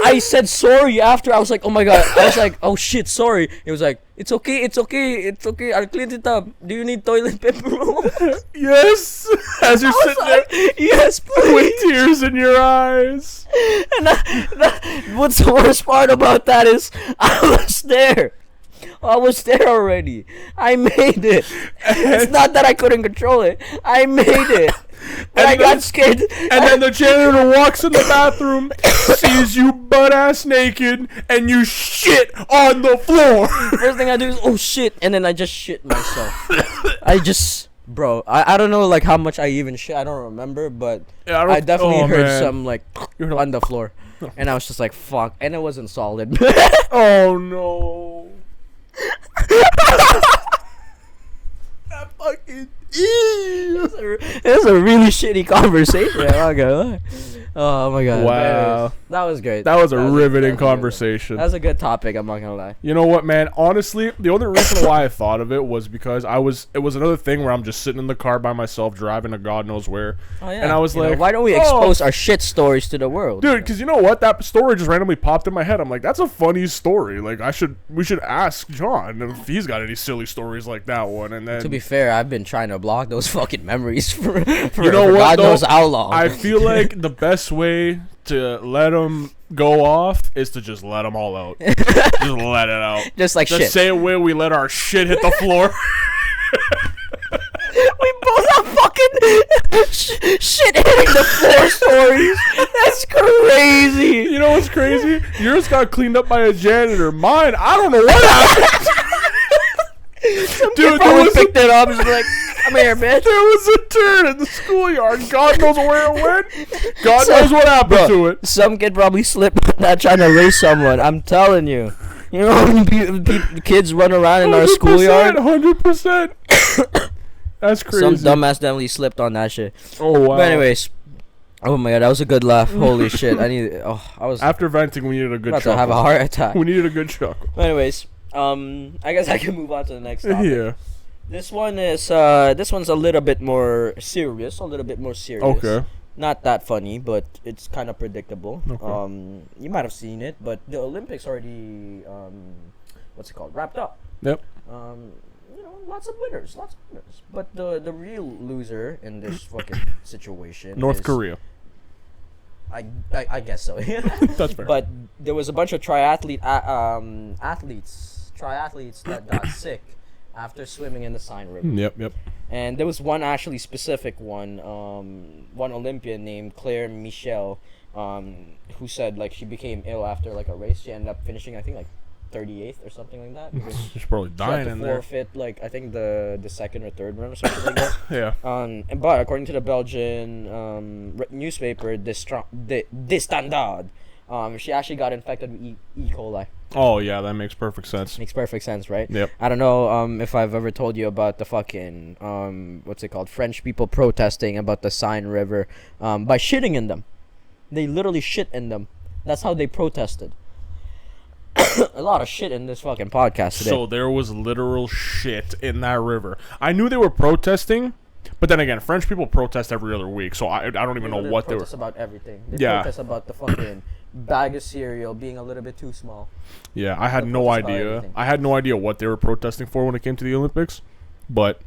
I said sorry after. I was like, oh my god. I was like, oh shit, sorry. It was like, it's okay. I'll clean it up. Do you need toilet paper roll? Yes. As you're sitting there, yes, please. With tears in your eyes. And what's the worst part about that is I was there. I was there already. I made it. It's not that I couldn't control it. I made it. But I got scared. And then the janitor walks in the bathroom, sees you butt ass naked, and you shit on the floor. First thing I do is, oh shit, and then I just shit myself. Bro, I don't know like how much I even shit. I don't remember, but I definitely heard some like on the floor, and I was just like fuck, and it wasn't solid. Oh no. That fucking it was a really shitty conversation. I'm not gonna lie. Oh my god. Wow. That was great. That was a riveting conversation. That was a good topic, I'm not gonna lie. You know what, man? Honestly, the only reason why I thought of it was because it was another thing where I'm just sitting in the car by myself driving to God knows where. Oh, yeah. And I was like, why don't we expose our shit stories to the world? Dude, because you know what? That story just randomly popped in my head. I'm like, that's a funny story. Like, we should ask John if he's got any silly stories like that one. And then, to be fair, I've been trying to block those fucking memories for you know what, God knows how long. I feel like the best way to let them go off is to just let them all out. Just let it out. Just like the shit. Same way we let our shit hit the floor. We both have fucking shit hitting the floor stories. That's crazy. You know what's crazy? Yours got cleaned up by a janitor. Mine, I don't know what happened. Some dude, picked it up and was like... Come here, bitch. There was a turd in the schoolyard. God knows where it went. God knows what happened to it. Some kid probably slipped on that trying to race someone. I'm telling you. You know how many kids run around in our schoolyard? 100%. That's crazy. Some dumbass definitely slipped on that shit. Oh, wow. But anyways. Oh my god, that was a good laugh. Holy shit. I was After venting, we needed a good about chuckle. to have a heart attack. We needed a good chuckle. Anyways, I guess I can move on to the next topic. Yeah. This one's a little bit more serious. Okay. Not that funny, but it's kind of predictable. Okay. You might have seen it, but the Olympics already wrapped up. Yep. Lots of winners. But the real loser in this fucking situation North is, Korea. I guess so. That's fair. But there was a bunch of athletes that got sick after swimming in the Seine River. Yep. And there was one actually specific one Olympian named Claire Michel, who said like she became ill after like a race. She ended up finishing I think like 38th or something like that. She's probably dying in there. Forfeit like I think the second or third run or something like that. Yeah. But according to the Belgian newspaper, De Standaard, she actually got infected with E. coli. Oh yeah, that makes perfect sense. Makes perfect sense, right? Yep. I don't know if I've ever told you about the fucking French people protesting about the Seine River by shitting in them. They literally shit in them. That's how they protested. A lot of shit in this fucking podcast today. So there was literal shit in that river. I knew they were protesting, but then again, French people protest every other week, so I don't even know what they were. Protest about everything. They Yeah. protest about the fucking bag of cereal being a little bit too small. Yeah, I had no protest about idea. everything. I had no idea what they were protesting for when it came to the Olympics, but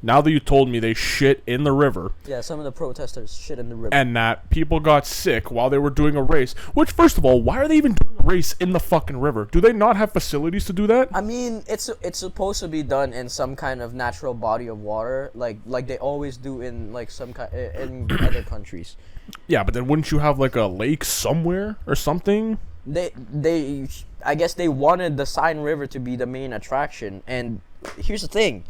now that you told me they shit in the river. Yeah, some of the protesters shit in the river. And that people got sick while they were doing a race. Which, first of all, why are they even doing a race in the fucking river? Do they not have facilities to do that? I mean, it's supposed to be done in some kind of natural body of water, like they always do in like some kind in other countries. Yeah, but then wouldn't you have like a lake somewhere or something? I guess they wanted the Seine River to be the main attraction. And here's the thing.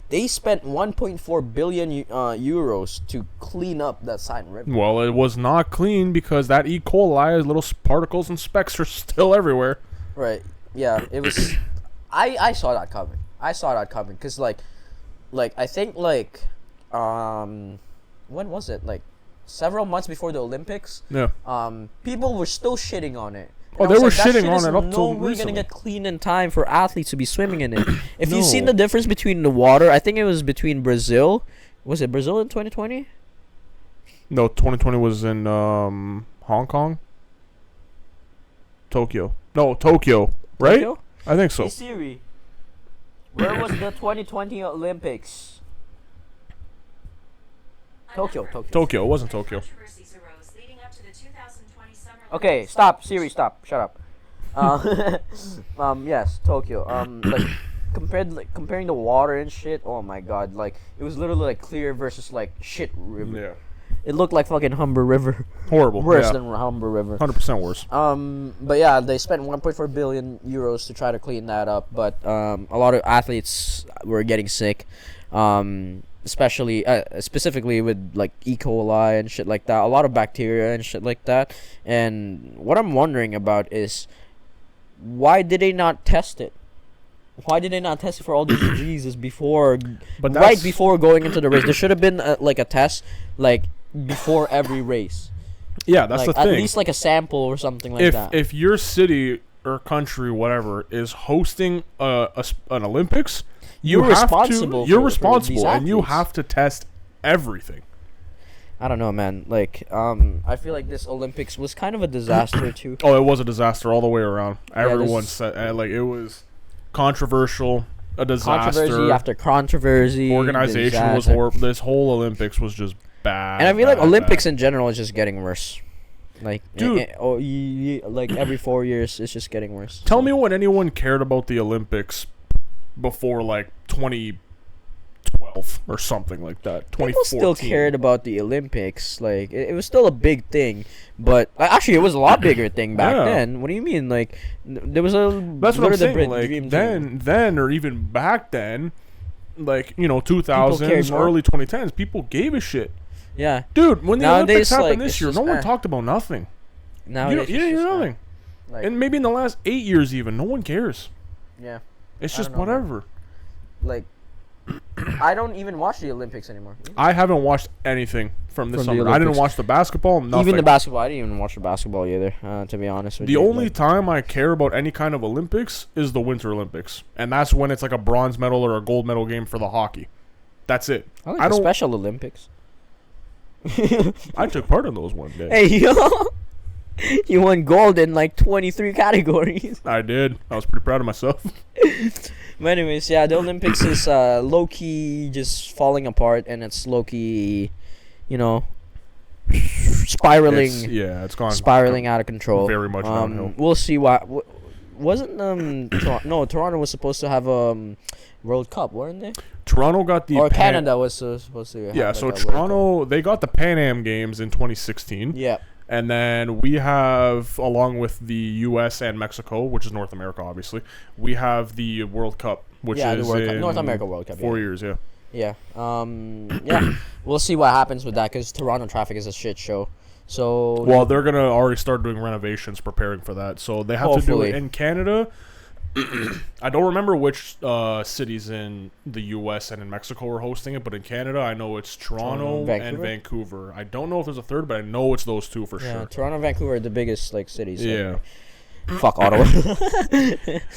They spent 1.4 billion euros to clean up that Seine River. Well, it was not clean because that E. coli, little particles and specks are still everywhere. Right. Yeah, it was... I saw that coming. Because, like, I think, like, when was it? Like, several months before the Olympics. Yeah. People were still shitting on it. Oh, they were shitting on it up till recently. No way gonna get clean in time for athletes to be swimming in it. If you've seen the difference between the water, I think it was between Brazil. Was it Brazil in 2020? No, 2020 was in Hong Kong. Tokyo. No, Tokyo. Right? Tokyo? I think so. Hey Siri, where was the 2020 Olympics? Tokyo. Tokyo. It wasn't Tokyo. Okay, stop, Siri, stop. Shut up. Yes, Tokyo. Like comparing the water and shit. Oh my god, like it was literally like clear versus like shit river. Yeah. It looked like fucking Humber River. Horrible. Worse than Humber River. 100% worse. But yeah, they spent 1.4 billion euros to try to clean that up. But a lot of athletes were getting sick. Specifically with like E. coli and shit like that, a lot of bacteria and shit like that. And what I'm wondering about is, why did they not test it? Why did they not test it for all these diseases before, right before going into the race? There should have been like a test like before every race. Yeah, that's like, the thing. At least like a sample or something like that. If your city or country, whatever, is hosting an Olympics, you're responsible, and you have to test everything. I don't know, man. Like, I feel like this Olympics was kind of a disaster too. Oh, it was a disaster all the way around. Everyone said like it was controversial, a disaster. Controversy after controversy. Organization was horrible. This whole Olympics was just bad. And I feel like Olympics in general is just getting worse. Like, dude, like every 4 years, it's just getting worse. Tell me when anyone cared about the Olympics before like 2012 or something like that. 2014. People still cared about the Olympics. Like it was still a big thing, but actually it was a lot bigger thing back then. What do you mean? Like there was a that's what I'm saying. Like then or even back then, like 2000s, early 2010s, people gave a shit. Yeah, dude. When the Olympics happened like, this year, no one talked about nothing. Nowadays, you didn't hear nothing. Like, and maybe in the last 8 years, even no one cares. Yeah, it's just whatever. Like, I don't even watch the Olympics anymore. I haven't watched anything from this summer. I didn't watch the basketball. Nothing. Even the basketball, I didn't even watch the basketball either. To be honest with you, the only time I care about any kind of Olympics is the Winter Olympics, and that's when it's like a bronze medal or a gold medal game for the hockey. That's it. I like the Special Olympics. I took part in those one day. Hey, yo. You won gold in like 23 categories. I did. I was pretty proud of myself. But anyways, yeah, the Olympics is low-key just falling apart, and it's low-key, spiraling. It's gone. Spiraling out of control. Very much downhill. We'll see what. Wasn't Toronto was supposed to have a World Cup, weren't they? Toronto got the Canada was supposed to. Yeah, so Toronto, they got the Pan Am Games in 2016. Yeah. And then we have, along with the U.S. and Mexico, which is North America, obviously, we have the World Cup, which is the World Cup. North America World Cup. 4 years, yeah. Yeah. Yeah. We'll see what happens with that, because Toronto traffic is a shit show. So. Well, they're gonna already start doing renovations, preparing for that. So they have to do it in Canada. I don't remember which cities in the U.S. and in Mexico are hosting it, but in Canada, I know it's Toronto and Vancouver. I don't know if there's a third, but I know it's those two for sure. Toronto and Vancouver are the biggest cities. Yeah. Fuck Ottawa.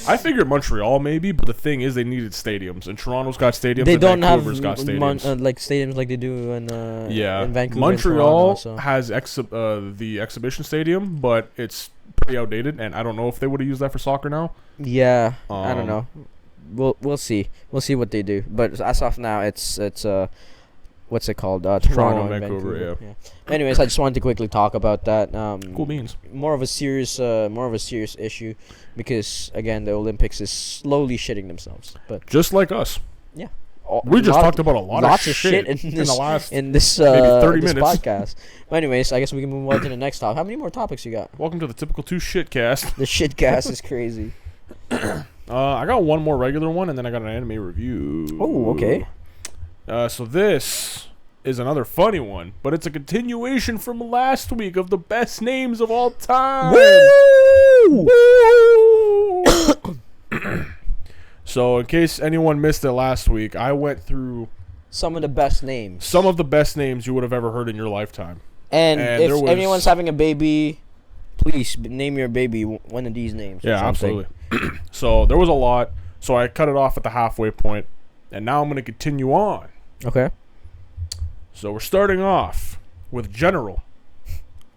I figured Montreal maybe, but the thing is they needed stadiums, and Toronto's got stadiums. They don't have stadiums. like stadiums like they do in in Vancouver. Montreal Toronto, has the exhibition stadium, but it's pretty outdated, and I don't know if they would have used that for soccer now. Yeah, I don't know. We'll see. We'll see what they do. But as of now, it's what's it called? Toronto and Vancouver. Yeah. Anyways, I just wanted to quickly talk about that. Cool beans. More of a serious issue, because again, the Olympics is slowly shitting themselves. But just like us. Yeah. We just talked about lots of shit in this maybe 30 this minutes podcast. But anyways, I guess we can move on to the next topic. How many more topics you got? Welcome to the typical 2 shitcast. The shitcast is crazy. I got one more regular one, and then I got an anime review. Oh, okay. So this is another funny one, but it's a continuation from last week of the best names of all time. Woo! Woo! So, in case anyone missed it last week, I went through some of the best names. Some of the best names you would have ever heard in your lifetime. And if anyone's having a baby, please name your baby one of these names. Yeah, absolutely. So, there was a lot. So, I cut it off at the halfway point. And now I'm going to continue on. Okay. So, we're starting off with General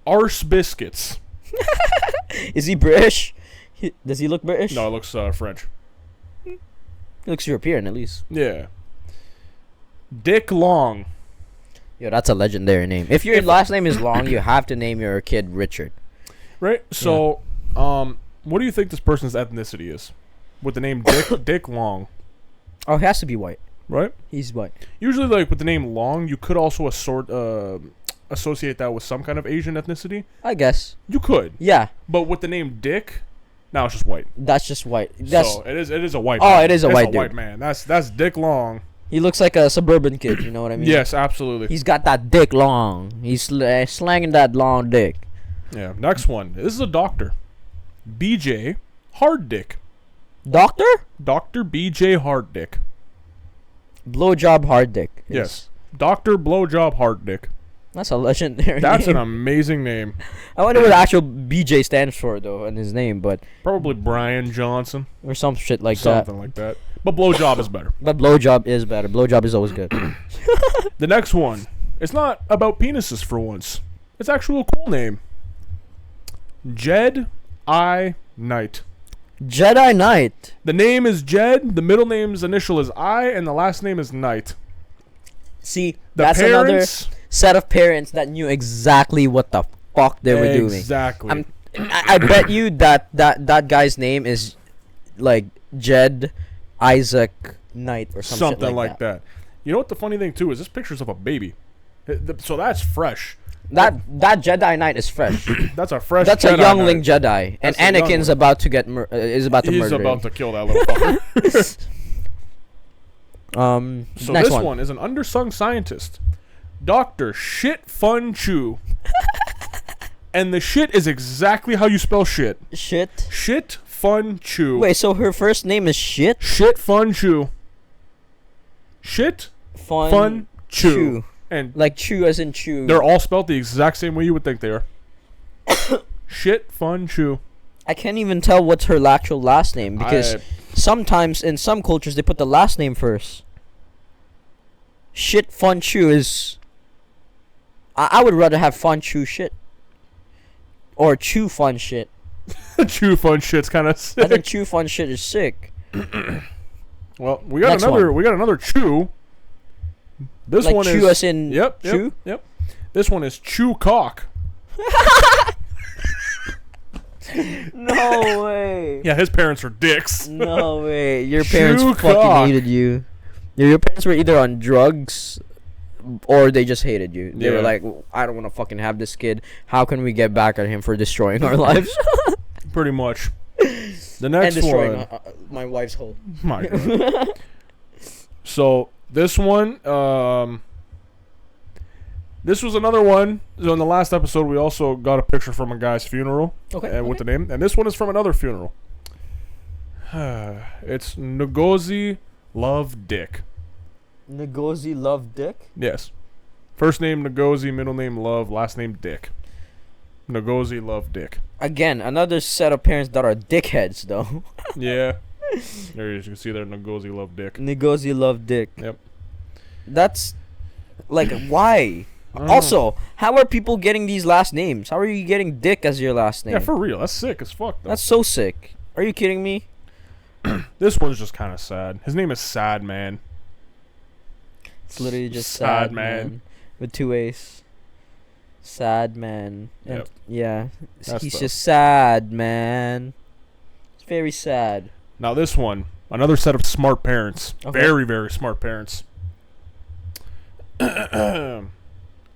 Arse Biscuits. Is he British? Does he look British? No, it looks French. He looks European, at least. Yeah. Dick Long. Yo, that's a legendary name. If your last name is Long, you have to name your kid Richard. Right? So, what do you think this person's ethnicity is? With the name Dick Long. Oh, he has to be white. Right? He's white. Usually, like, with the name Long, you could also associate that with some kind of Asian ethnicity. I guess. You could. Yeah. But with the name Dick... No, it's just white. That's just white. So it is a white man. Oh, it is a white dude. White man. That's Dick Long. He looks like a suburban kid, you know what I mean? Yes, absolutely. He's got that dick long. He's slanging that long dick. Yeah. Next one. This is a doctor. BJ Hard Dick. Doctor? Dr. BJ Hard Dick. Blowjob Hard Dick. Yes. Dr. Blowjob Hard Dick. That's a legendary That's name. an amazing name. I wonder what the actual BJ stands for, though, in his name, but... Probably Brian Johnson. Or some shit like that. Something like that. But blowjob is better. But blowjob is better. Blowjob is always good. The next one. It's not about penises for once. It's actually a cool name. Jed I. Knight. Jedi Knight. The name is Jed, the middle name's initial is I, and the last name is Knight. See, that's another set of parents that knew exactly what the fuck they were doing. Exactly. I bet you that guy's name is like Jed Isaac Knight or something like that. You know what the funny thing too is? This picture's of a baby, so that's fresh. That Jedi Knight is fresh. That's a fresh. That's Jedi a youngling Knight. Jedi, and Anakin's about to get murder. He's about to kill that little fucker. So next this one is an undersung scientist, Dr. Shit Fun Chew. And the shit is exactly how you spell shit. Shit. Shit Fun Chew. Wait, so her first name is Shit? Shit Fun Chew. Shit Fun Chew. And like chew as in chew. they're all spelled the exact same way you would think they are. Shit Fun Chew. I can't even tell what's her actual last name because sometimes in some cultures they put the last name first. Shit Fun Chew is. I would rather have Fun Chew Shit. Or Chew Fun Shit. Chew Fun Shit's kind of sick. I think Chew Fun Shit is sick. Well, we got another Chew. This like one chew is as in chew. Yep. This one is Chew Cock. No way. Yeah, his parents are dicks. No way. Your parents Chew fucking cock. hated you. Your parents were either on drugs or they just hated you. They were like, I don't want to fucking have this kid. How can we get back at him for destroying our lives? Pretty much. The next and destroying one. my wife's hole. My God. So this one, this was another one. So in the last episode, we also got a picture from a guy's funeral. Okay. With the name, and this one is from another funeral. It's Ngozi Love Dick. Ngozi Love Dick? Yes. First name Ngozi, middle name Love, last name Dick. Ngozi Love Dick. Again, another set of parents that are dickheads, though. Yeah. There you can see there, Ngozi Love Dick. Ngozi Love Dick. Yep. That's like why? Also, how are people getting these last names? How are you getting Dick as your last name? Yeah, for real. That's sick as fuck, though. That's so sick. Are you kidding me? This one's just kind of sad. His name is Sad Man. It's literally just Sad sad Man. with 2 A's. Sad man. And Yep. yeah. That's He's tough. just sad, man. It's very sad. Now this one, another set of smart parents. Okay. Very, very smart parents.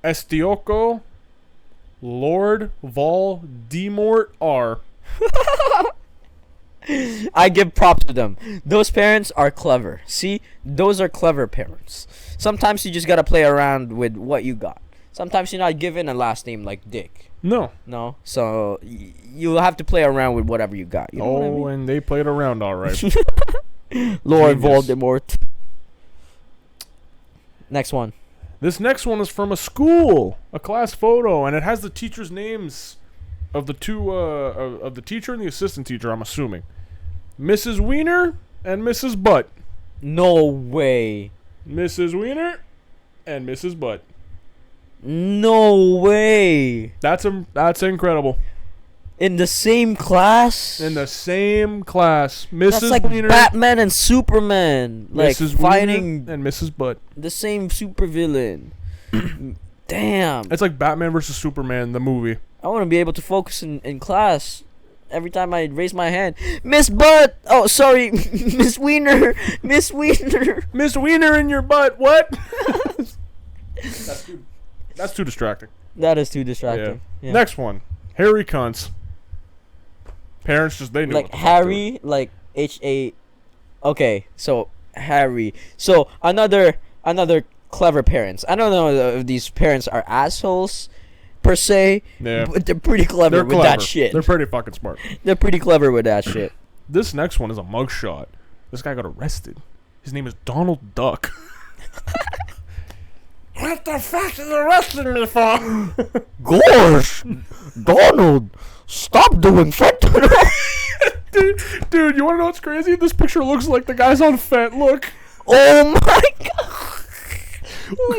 Estioco Lord Vol Demort R. I give props to them. Those parents are clever. See? Those are clever parents. Sometimes you just gotta play around with what you got. Sometimes you're not given a last name like Dick. No. No? So, you have to play around with whatever you got. You know what I mean? And they played around all right. Lord Genius. Voldemort. Next one. This next one is from a school, a class photo, and it has the teachers' names of the two, of the teacher and the assistant teacher, I'm assuming. Mrs. Wiener and Mrs. Butt. No way. Mrs. Wiener and Mrs. Butt. No way. That's incredible. In the same class? In the same class, Mrs. That's like Wiener, Batman and Superman. Like Mrs. fighting Wiener, and Mrs. Butt. the same supervillain. Damn. It's like Batman versus Superman, the movie. I want to be able to focus in class. Every time I raise my hand, Miss Butt. Oh, sorry, Miss Wiener. Miss Wiener. Miss Wiener in your butt. What? That's too distracting. That is too distracting. Yeah. Yeah. Next one, Harry cunts. Parents just they knew. Like what the fuck to do. Harry, like H-A. Okay, so Harry. So another clever parents. I don't know if these parents are assholes per se, Yeah. but they're pretty clever They're with clever. that shit. They're pretty fucking smart. They're pretty clever with that shit. This next one is a mugshot. This guy got arrested. His name is Donald Duck. What the fuck is arresting me for? Gosh, Donald, stop doing fentanyl. Dude, you wanna know what's crazy? This picture looks like the guy's on fent. Look. Oh my god.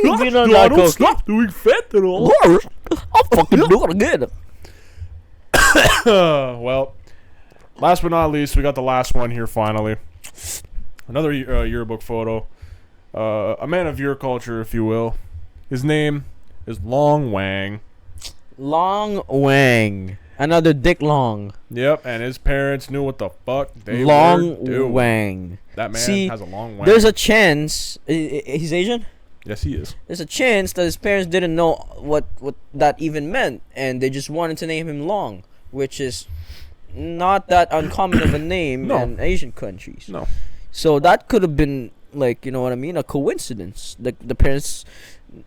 Gosh, Been on that Donald, coke. stop doing fentanyl. Gosh, I'll fucking do it again. Well, last but not least, we got the last one here finally. Another yearbook photo. A man of your culture, if you will. His name is Long Wang. Long Wang. Another Dick Long. Yep, and his parents knew what the fuck they Long were doing. Wang. That man See, has a long wang. There's a chance. He's Asian? Yes, he is. There's a chance that his parents didn't know what that even meant, and they just wanted to name him Long, which is not that uncommon of a name No. in Asian countries. No. So that could have been like, you know what I mean, a coincidence. The parents,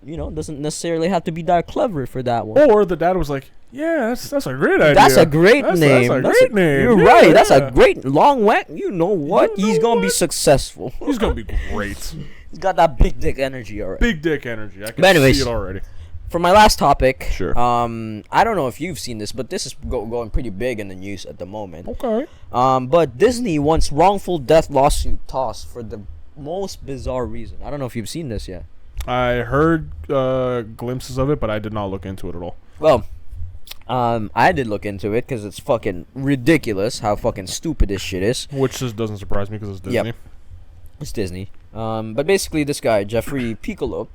doesn't necessarily have to be that clever for that one. Or the dad was like, yeah, that's a great idea. That's a great name. That's a great name. You're right. That's a great long whack. You know what? He's gonna be successful. He's gonna be great. He's got that big dick energy already. Big dick energy. I can see it already. For my last topic, sure. I don't know if you've seen this, but this is going pretty big in the news at the moment. Okay. But Disney wants wrongful death lawsuit tossed for the most bizarre reason. I don't know if you've seen this yet. I heard glimpses of it, but I did not look into it at all. Well, I did look into it because it's fucking ridiculous how fucking stupid this shit is. Which just doesn't surprise me because it's Disney. Yep. It's Disney. But basically, this guy, Jeffrey Piccolo,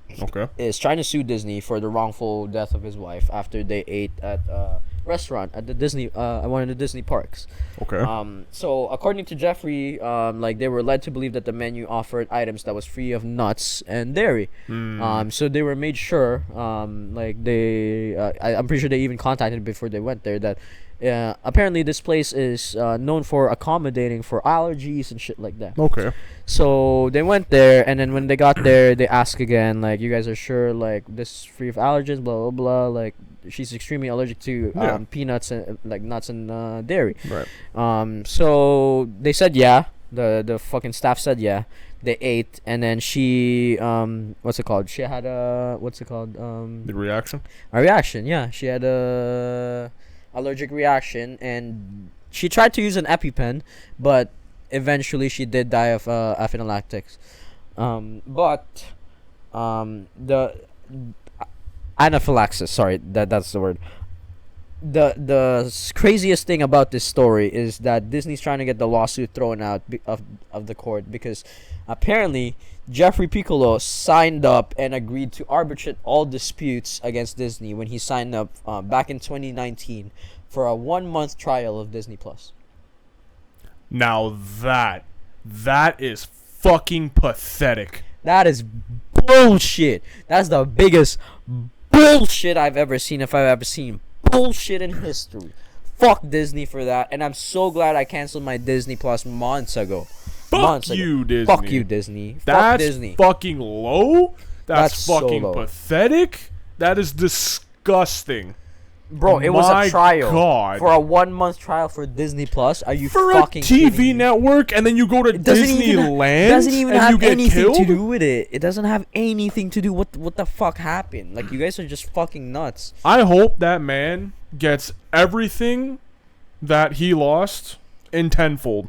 is trying to sue Disney for the wrongful death of his wife after they ate at a restaurant at the Disney, one of the Disney parks. Okay. So according to Jeffrey, like they were led to believe that the menu offered items that was free of nuts and dairy. So they were made sure, like they, I'm pretty sure they even contacted before they went there that. Apparently this place is known for accommodating for allergies and shit like that. Okay. So they went there, and then when they got there, they asked again, like, you guys are sure, like, this is free of allergens, blah, blah, blah. Like, she's extremely allergic to peanuts and, like, nuts and dairy. Right. So they said yeah. The fucking staff said yeah. They ate, and then she, what's it called? She had a, the reaction? A reaction, yeah. She had a allergic reaction, and she tried to use an EpiPen, but eventually she did die of anaphylactics. But the anaphylaxis, sorry, that's the word. The craziest thing about this story is that Disney's trying to get the lawsuit thrown out of the court because apparently Jeffrey Piccolo signed up and agreed to arbitrate all disputes against Disney when he signed up back in 2019 for a 1-month trial of Disney Plus. Now that is fucking pathetic. That is bullshit. That's the biggest bullshit I've ever seen, if I've ever seen bullshit in history. Fuck Disney for that, and I'm so glad I canceled my Disney Plus months ago. Fuck you, Disney. Fuck you, Disney. That's Fuck Disney. Fucking low. That's fucking so low. Pathetic. That is disgusting. Bro, it was a trial. God. For a 1-month trial for Disney Plus. Are you for fucking a kidding TV me? network, and then you go to Disneyland? It doesn't even have anything killed? to do with it. It doesn't have anything to do with what the fuck happened. Like, you guys are just fucking nuts. I hope that man gets everything that he lost in tenfold.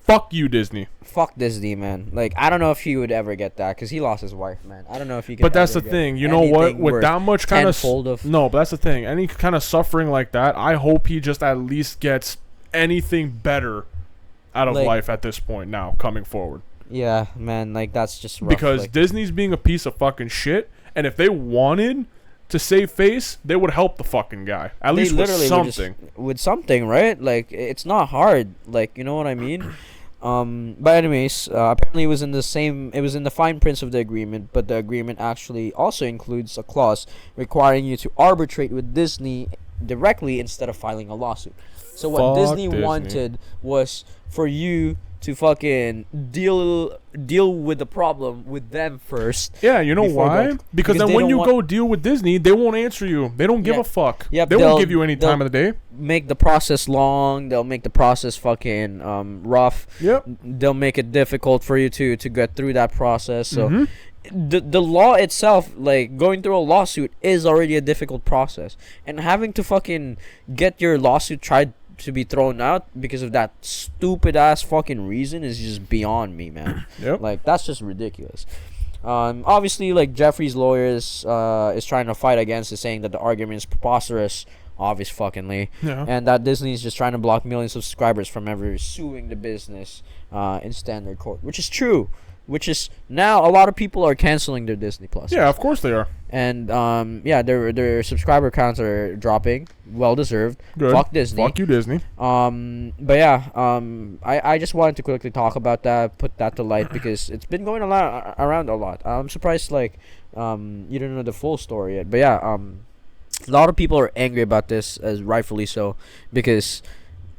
Fuck you, Disney. Fuck Disney, man. Like, I don't know if he would ever get that because he lost his wife, man. I don't know if he could. But that's the thing. You know what? With that much kind of no, but that's the thing. Any kind of suffering like that, I hope he just at least gets anything better out of life at this point now, coming forward. Yeah, man. Like, that's just rough. Because Disney's being a piece of fucking shit, and if they wanted to save face, they would help the fucking guy. At least with something. With something, right? Like, it's not hard. Like, you know what I mean? But anyways, apparently it was in the fine print of the agreement, but the agreement actually also includes a clause requiring you to arbitrate with Disney directly instead of filing a lawsuit. So what Disney wanted was for you to fucking deal with the problem with them first. Yeah, you know why? Because then when you go deal with Disney, they won't answer you. They don't give a fuck. Yep, they won't give you any time of the day. Make the process long. They'll make the process fucking rough. Yep. They'll make it difficult for you to get through that process. So the law itself, like going through a lawsuit, is already a difficult process, and having to fucking get your lawsuit tried to be thrown out because of that stupid ass fucking reason is just beyond me, man. Yep. Like, that's just ridiculous. Obviously, like, Jeffrey's lawyers is trying to fight against it, saying that the argument is preposterous, obvious fuckingly, and that Disney is just trying to block millions of subscribers from ever suing the business in standard court, which is true. Which is now a lot of people are canceling their Disney Plus. Yeah, of course they are. And their subscriber counts are dropping. Well deserved. Good. Fuck Disney. Fuck you, Disney. But yeah, I just wanted to quickly talk about that, put that to light because it's been going around a lot. I'm surprised you don't know the full story yet. But yeah, a lot of people are angry about this, as rightfully so, because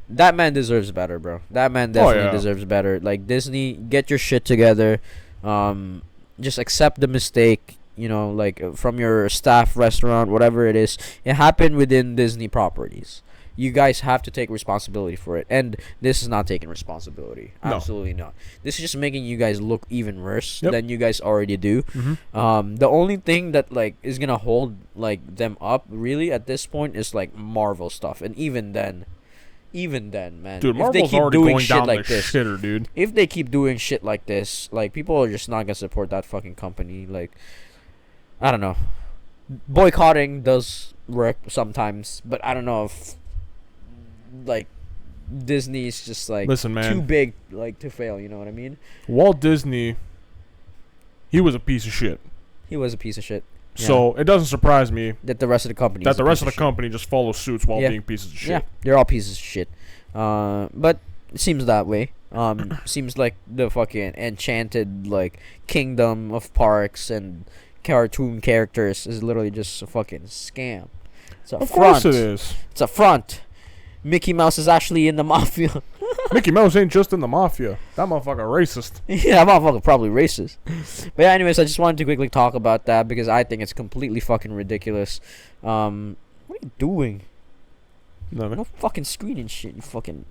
that man deserves better, bro. That man definitely deserves better. Like, Disney, get your shit together. just accept the mistake. You know, like from your staff, restaurant, whatever it is. It happened within Disney properties. You guys have to take responsibility for it, and this is not taking responsibility. No. Absolutely not. This is just making you guys look even worse Yep. than you guys already do. Mm-hmm. The only thing that like is gonna hold like them up really at this point is like Marvel stuff, and even then, man, Dude, if they Marvel's keep already doing going shit down like the this, shitter, dude. if they keep doing shit like this, like people are just not gonna support that fucking company. Like, I don't know. Boycotting does work sometimes, but I don't know if like Disney's just like Listen, man. too big like to fail. You know what I mean? Walt Disney, he was a piece of shit. He was a piece of shit. Yeah. So it doesn't surprise me that the rest of the company that the rest of the company just follows suits while Yeah. being pieces of shit. Yeah, they're all pieces of shit. But it seems that way. Seems like the fucking enchanted like kingdom of parks and cartoon characters is literally just a fucking scam. It's a Of front. course it is. It's a front. Mickey Mouse is actually in the mafia. Mickey Mouse ain't just in the mafia. That motherfucker racist. Yeah, that motherfucker probably racist. But yeah, anyways, I just wanted to quickly talk about that because I think it's completely fucking ridiculous. What are you doing? Nothing. No fucking screen and shit, you fucking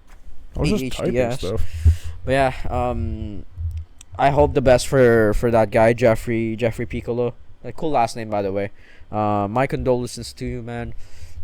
I was just ADHD typing ass. stuff. But yeah, I hope the best for that guy, Jeffrey Piccolo. Like, cool last name, by the way. My condolences to you, man.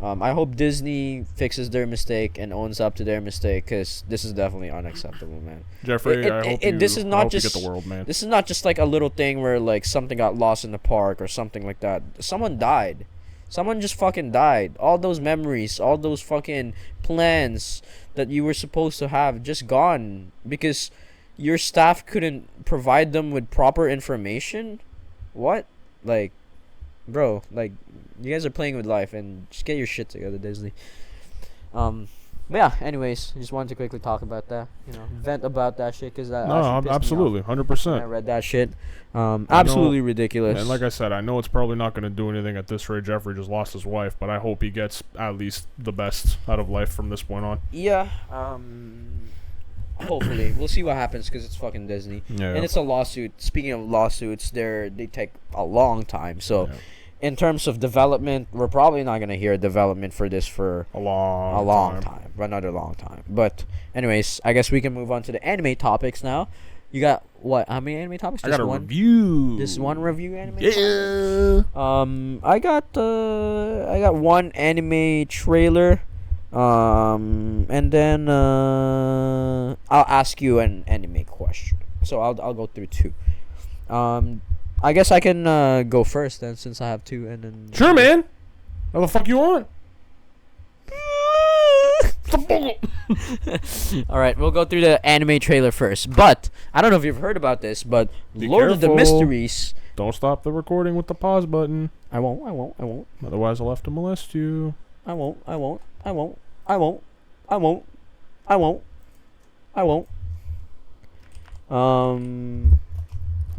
I hope Disney fixes their mistake and owns up to their mistake, because this is definitely unacceptable, man. Jeffrey, I hope you this is not you just get the world, man. This is not just like a little thing where like something got lost in the park or something like that. Someone died. Someone just fucking died. All those memories, all those fucking plans that you were supposed to have just gone because your staff couldn't provide them with proper information. What? Like, bro, like, you guys are playing with life, and just get your shit together, Disney. But yeah, anyways, I just wanted to quickly talk about that, vent about that shit, because that actually pissed absolutely, me off 100%. when I read that shit. Absolutely ridiculous. And like I said, I know it's probably not going to do anything at this rate. Jeffrey just lost his wife, but I hope he gets at least the best out of life from this point on. Yeah, hopefully. We'll see what happens, because it's fucking Disney. Yeah. And it's a lawsuit. Speaking of lawsuits, they take a long time, so... Yeah. In terms of development, we're probably not gonna hear development for this for a long time, another long time. But anyways, I guess we can move on to the anime topics now. You got what? How many anime topics? I got a review. This one review anime. Yeah. I got one anime trailer. And then I'll ask you an anime question. So I'll go through two. I guess I can go first then, since I have two, and then... Sure, man. What the fuck you want? Alright, we'll go through the anime trailer first. But, I don't know if you've heard about this, but Be Lord of the careful. Mysteries... Don't stop the recording with the pause button. I won't. Otherwise, I'll have to molest you. I won't.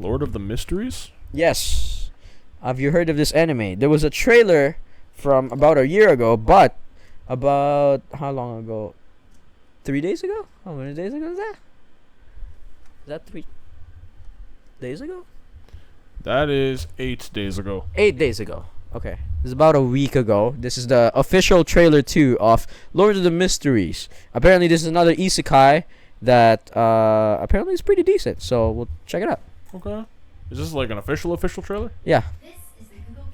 Lord of the Mysteries? Yes. Have you heard of this anime? There was a trailer from about a year ago, but about how long ago? 3 days ago? How many days ago is that? Is that 3 days ago? That is 8 days ago. 8 days ago. Okay. It's about a week ago. This is the official trailer 2 of Lord of the Mysteries. Apparently, this is another isekai that apparently is pretty decent. So, we'll check it out. Okay. Is this like an official trailer? Yeah.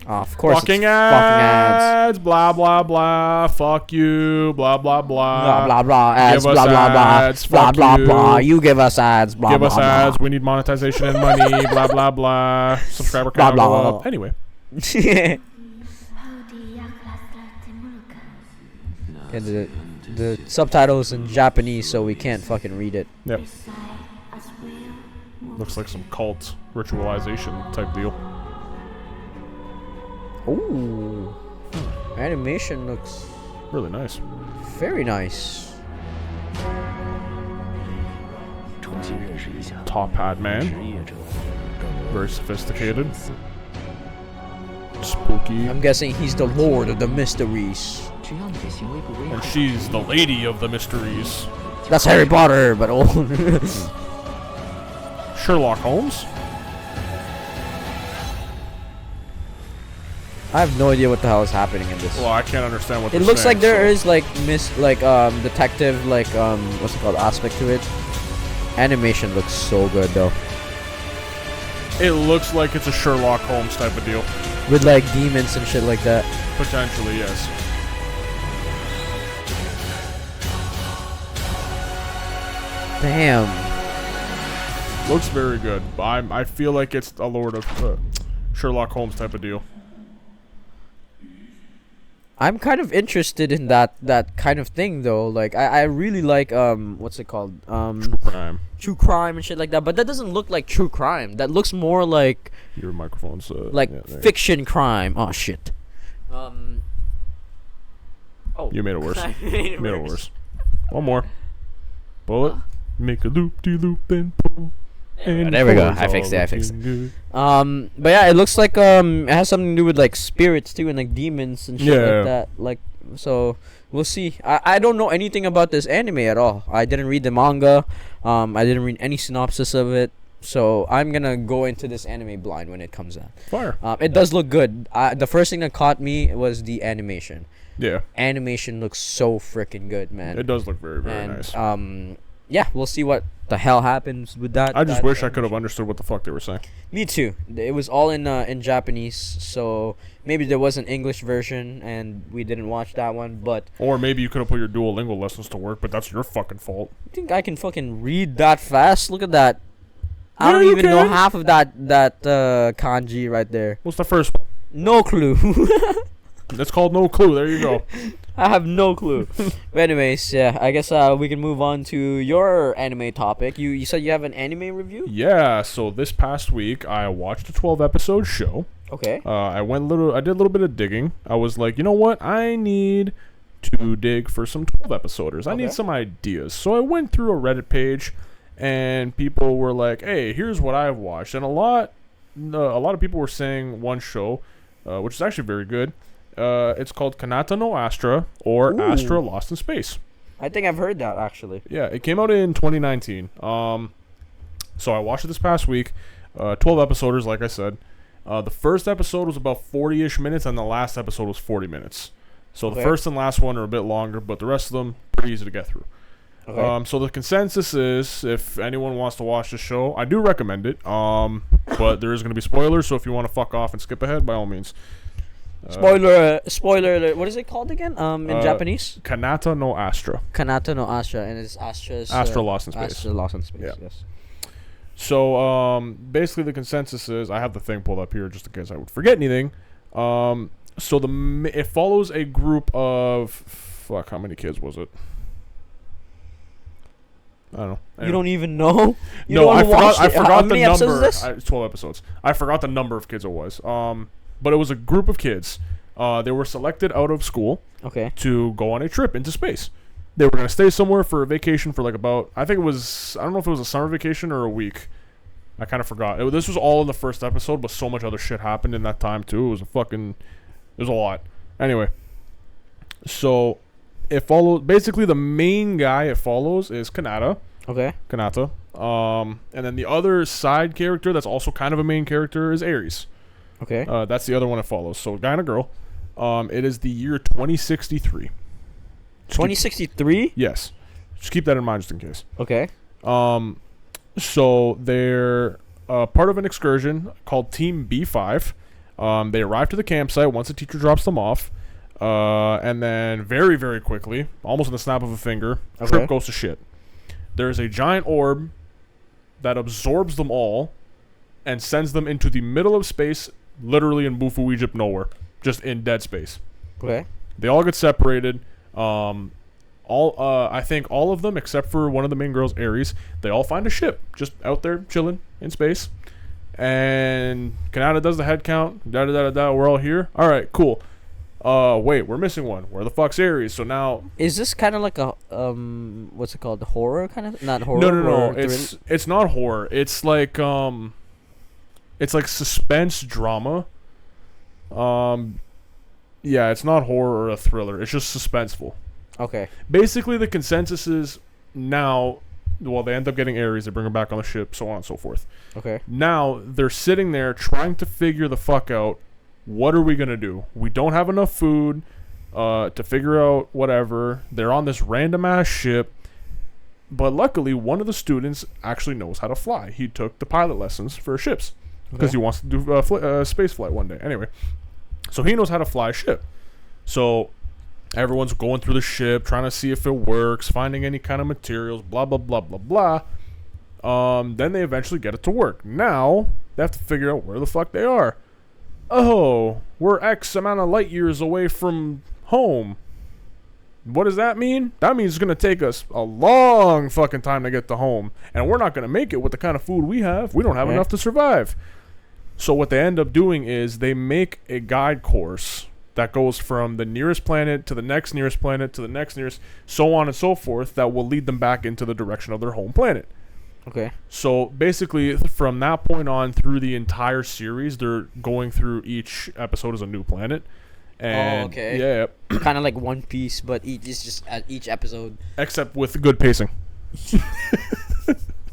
Of course. Fucking it's ads. Blah, blah, blah. Fuck you. Blah, blah, blah. Blah, blah, blah. Ads. Give us Blah, blah, blah. ads. Blah, Fuck blah, you. blah. You give us ads. Blah, Give blah, us blah. ads. We need monetization and money. Blah, blah, blah. Subscriber Blah, count blah, go blah. up. Anyway. Okay, the subtitles in Japanese, so we can't fucking read it. Yep. Looks like some cult ritualization type deal. Ooh. Animation looks Really nice. very nice. Top hat man. Very sophisticated. Spooky. I'm guessing he's the Lord of the Mysteries. And she's the Lady of the Mysteries. That's Harry Potter, but old. Sherlock Holmes? I have no idea what the hell is happening in this. Well, I can't understand what. It looks like there is like detective what's it called aspect to it. Animation looks so good though. It looks like it's a Sherlock Holmes type of deal. With like demons and shit like that. Potentially, yes. Damn. Looks very good. I feel like it's a Lord of Sherlock Holmes type of deal. I'm kind of interested in that kind of thing though. Like I really like what's it called? True crime. True crime and shit like that. But that doesn't look like true crime. That looks more like Your microphone's like fiction crime. Oh shit. Oh. You made it worse. I You made it worse. One more. Bullet. Make a loop de loop and pull. And there we go. I fixed it. Good. But yeah, it looks like it has something to do with like spirits too and like demons and shit like that. Like so we'll see. I don't know anything about this anime at all. I didn't read the manga. I didn't read any synopsis of it. So I'm gonna go into this anime blind when it comes out. Fire. It does look good. The first thing that caught me was the animation. Yeah. Animation looks so freaking good, man. It does look very, very nice. Yeah, we'll see what the hell happens with that. I just wish I could have understood what the fuck they were saying. Me too. It was all in Japanese, so maybe there was an English version and we didn't watch that one. But or maybe you could have put your Duolingo lessons to work, but that's your fucking fault. You think I can fucking read that fast? Look at that. I Yeah, don't you even know can. half of that kanji right there. What's the first one? No clue. It's called No Clue. There you go. I have no clue. But anyways, yeah, I guess we can move on to your anime topic. You said you have an anime review? Yeah, so this past week I watched a 12-episode show. Okay. I did a little bit of digging. I was like, you know what? I need to dig for some 12-episoders. I need some ideas. So I went through a Reddit page, and people were like, hey, here's what I've watched. And a lot of people were saying one show, which is actually very good. It's called Kanata no Astra, or Astra Lost in Space. I think I've heard that, actually. Yeah, it came out in 2019. So I watched it this past week. 12 episoders, like I said. The first episode was about 40-ish minutes, and the last episode was 40 minutes. So the first and last one are a bit longer, but the rest of them pretty easy to get through. Okay. So the consensus is, if anyone wants to watch the show, I do recommend it. But there is going to be spoilers, so if you want to fuck off and skip ahead, by all means. Spoiler alert. What is it called again? In Japanese? Kanata no Astra. Kanata no Astra, and it's Astra's... Astra Lost in Space. Astra Lost in Space, Yeah. Yes. So, basically the consensus is, I have the thing pulled up here just in case I would forget anything. So it follows a group of... Fuck, how many kids was it? I don't know. Anyway. You don't even know? I forgot the many episodes number. is this? 12 episodes. I forgot the number of kids it was. But it was a group of kids. They were selected out of school to go on a trip into space. They were going to stay somewhere for a vacation for like about, I don't know if it was a summer vacation or a week. I kind of forgot. This was all in the first episode, but so much other shit happened in that time too. It was a lot. Anyway, so it follows, basically the main guy it follows is Kanata. Kanata. And then the other side character that's also kind of a main character is Ares. That's the other one it follows. So, guy and a girl. It is the year 2063. 2063? Yes. Just keep that in mind just in case. Okay. So, they're part of an excursion called Team B5. They arrive to the campsite once the teacher drops them off. And then very, very quickly, almost in the snap of a finger, trip goes to shit. There's a giant orb that absorbs them all and sends them into the middle of space, literally in Bufu, Egypt, nowhere, just in dead space. Okay. They all get separated. I think all of them, except for one of the main girls, Ares, they all find a ship just out there chilling in space. And Kanata does the head count. We're all here. All right, cool. Wait, we're missing one. Where the fuck's Ares? So now, is this kind of like a what's it called? Horror kind of? Not horror. No. It's not horror. It's like suspense drama. Yeah, it's not horror or a thriller. It's just suspenseful. Okay. Basically, the consensus is now, well, they end up getting Ares. They bring her back on the ship, so on and so forth. Okay. Now they're sitting there trying to figure the fuck out what are we gonna do? We don't have enough food to figure out whatever. They're on this random ass ship, but luckily one of the students actually knows how to fly. He took the pilot lessons for ships because he wants to do space flight one day. Anyway, so he knows how to fly a ship. So everyone's going through the ship, trying to see if it works, finding any kind of materials, blah, blah, blah, blah, blah. Then they eventually get it to work. Now, they have to figure out where the fuck they are. Oh, we're X amount of light years away from home. What does that mean? That means it's going to take us a long fucking time to get to home. And we're not going to make it with the kind of food we have. We don't have enough to survive. So what they end up doing is they make a guide course that goes from the nearest planet to the next nearest planet to the next nearest, so on and so forth, that will lead them back into the direction of their home planet. Okay. So basically, from that point on through the entire series, they're going through each episode as a new planet. And okay. Yeah. Kind of like One Piece, but it's just at each episode. Except with good pacing.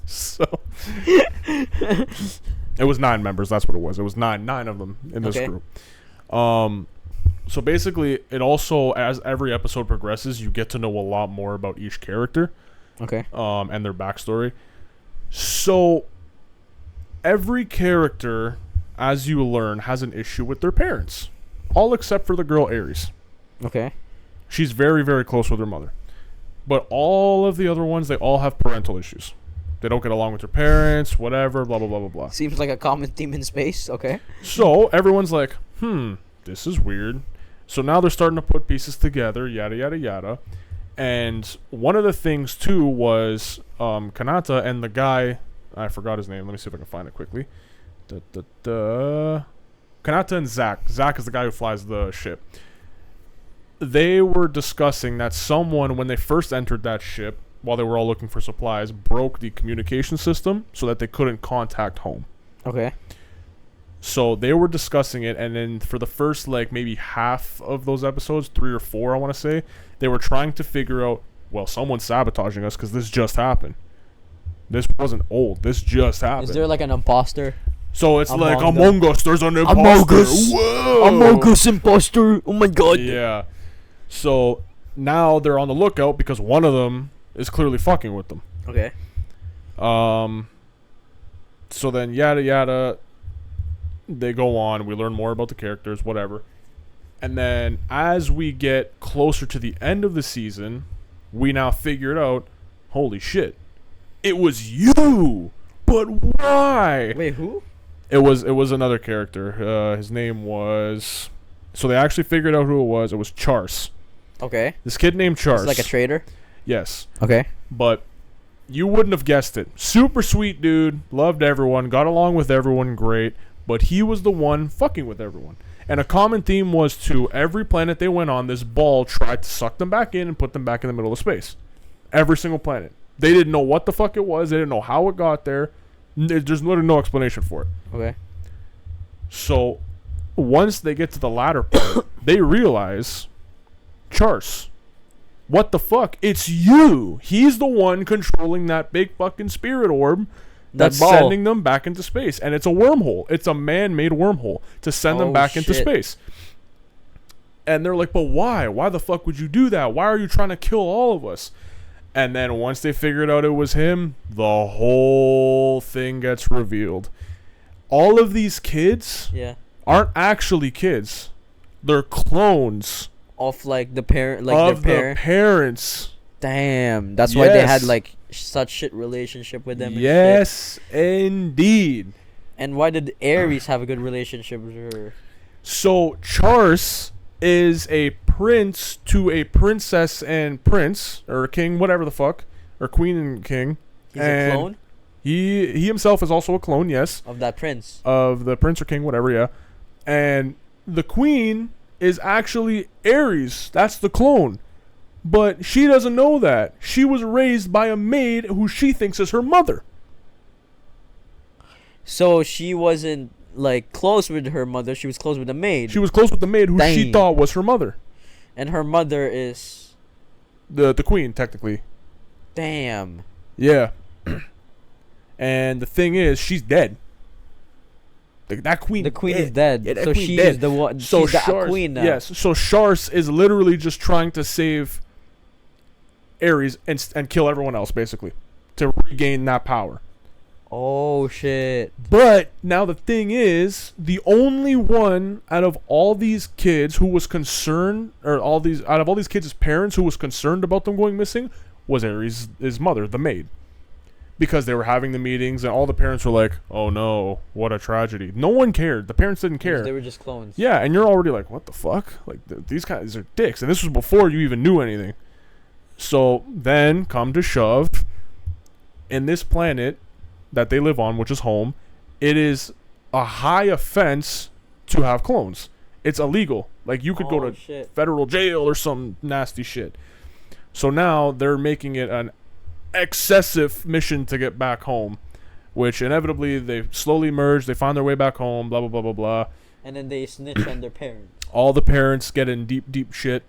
So it was 9 members. That's what it was. It was nine of them in this group. So basically, it also, as every episode progresses, you get to know a lot more about each character. Okay. And their backstory. So every character, as you learn, has an issue with their parents. All except for the girl Aries. Okay. She's very, very close with her mother. But all of the other ones, they all have parental issues. They don't get along with their parents, whatever, blah, blah, blah, blah, blah. Seems like a common theme in space. Okay. So everyone's like, this is weird. So now they're starting to put pieces together, yada, yada, yada. And one of the things, too, was Kanata and the guy, I forgot his name. Let me see if I can find it quickly. Kanata and Zach. Zach is the guy who flies the ship. They were discussing that someone, when they first entered that ship, while they were all looking for supplies, broke the communication system so that they couldn't contact home. Okay. So they were discussing it, and then for the first, maybe half of those episodes, 3 or 4, I want to say, they were trying to figure out, well, someone's sabotaging us because this just happened. This wasn't old. This just happened. Is there an imposter? So it's Among Us. There's an imposter. Among Us. Whoa. Among Us imposter. Oh my god. Yeah. So now they're on the lookout because one of them is clearly fucking with them. Okay. So then yada yada. They go on. We learn more about the characters, whatever. And then as we get closer to the end of the season, we now figured out, holy shit, it was you. But why? Wait, who? It was another character. His name was. So they actually figured out who it was. It was Charse. Okay. This kid named Charse. It's like a traitor. Yes. Okay. But you wouldn't have guessed it. Super sweet dude. Loved everyone. Got along with everyone great. But he was the one fucking with everyone. And a common theme was to every planet they went on, this ball tried to suck them back in and put them back in the middle of space. Every single planet. They didn't know what the fuck it was. They didn't know how it got there. There's literally no explanation for it. Okay. So, once they get to the latter part, they realize, Charse, what the fuck? It's you. He's the one controlling that big fucking spirit orb that's sending them back into space. And it's a wormhole. It's a man-made wormhole to send them back into space. And they're like, but why? Why the fuck would you do that? Why are you trying to kill all of us? And then once they figured out it was him, the whole thing gets revealed. All of these kids aren't actually kids. They're clones. Of the parent, the parents. Damn. That's why they had such shit relationship with them. Yes, indeed. And why did Aries have a good relationship with her? So Charse is a prince to a princess and prince, or king, whatever the fuck, or queen and king. He's a clone? He himself is also a clone, yes. Of that prince. Of the prince or king, whatever, yeah. And the queen is actually Aries. That's the clone. But she doesn't know that. She was raised by a maid who she thinks is her mother. So she wasn't close with her mother. She was close with the maid. She was close with the maid who she thought was her mother. And her mother is the queen, technically. Damn. Yeah. And the thing is, she's dead. That queen. The queen is dead. Yeah, that so queen she dead. is the one. So she's the Shars, queen now. yes. So Shars is literally just trying to save Ares and kill everyone else, basically, to regain that power. Oh shit. But now the thing is, the only one out of all these kids who was concerned, or out of all these kids' parents who was concerned about them going missing, was Ares' his mother, the maid. Because they were having the meetings and all the parents were like, "Oh no, what a tragedy." No one cared. The parents didn't care. They were just clones. Yeah, and you're already like, "What the fuck?" Like these guys are dicks, and this was before you even knew anything. So then, come to shove, in this planet that they live on, which is home, it is a high offense to have clones. It's illegal. Like, you could go to federal jail or some nasty shit. So now they're making it an excessive mission to get back home, which inevitably they slowly merge. They find their way back home, blah, blah, blah, blah, blah. And then they snitch on their parents. All the parents get in deep shit.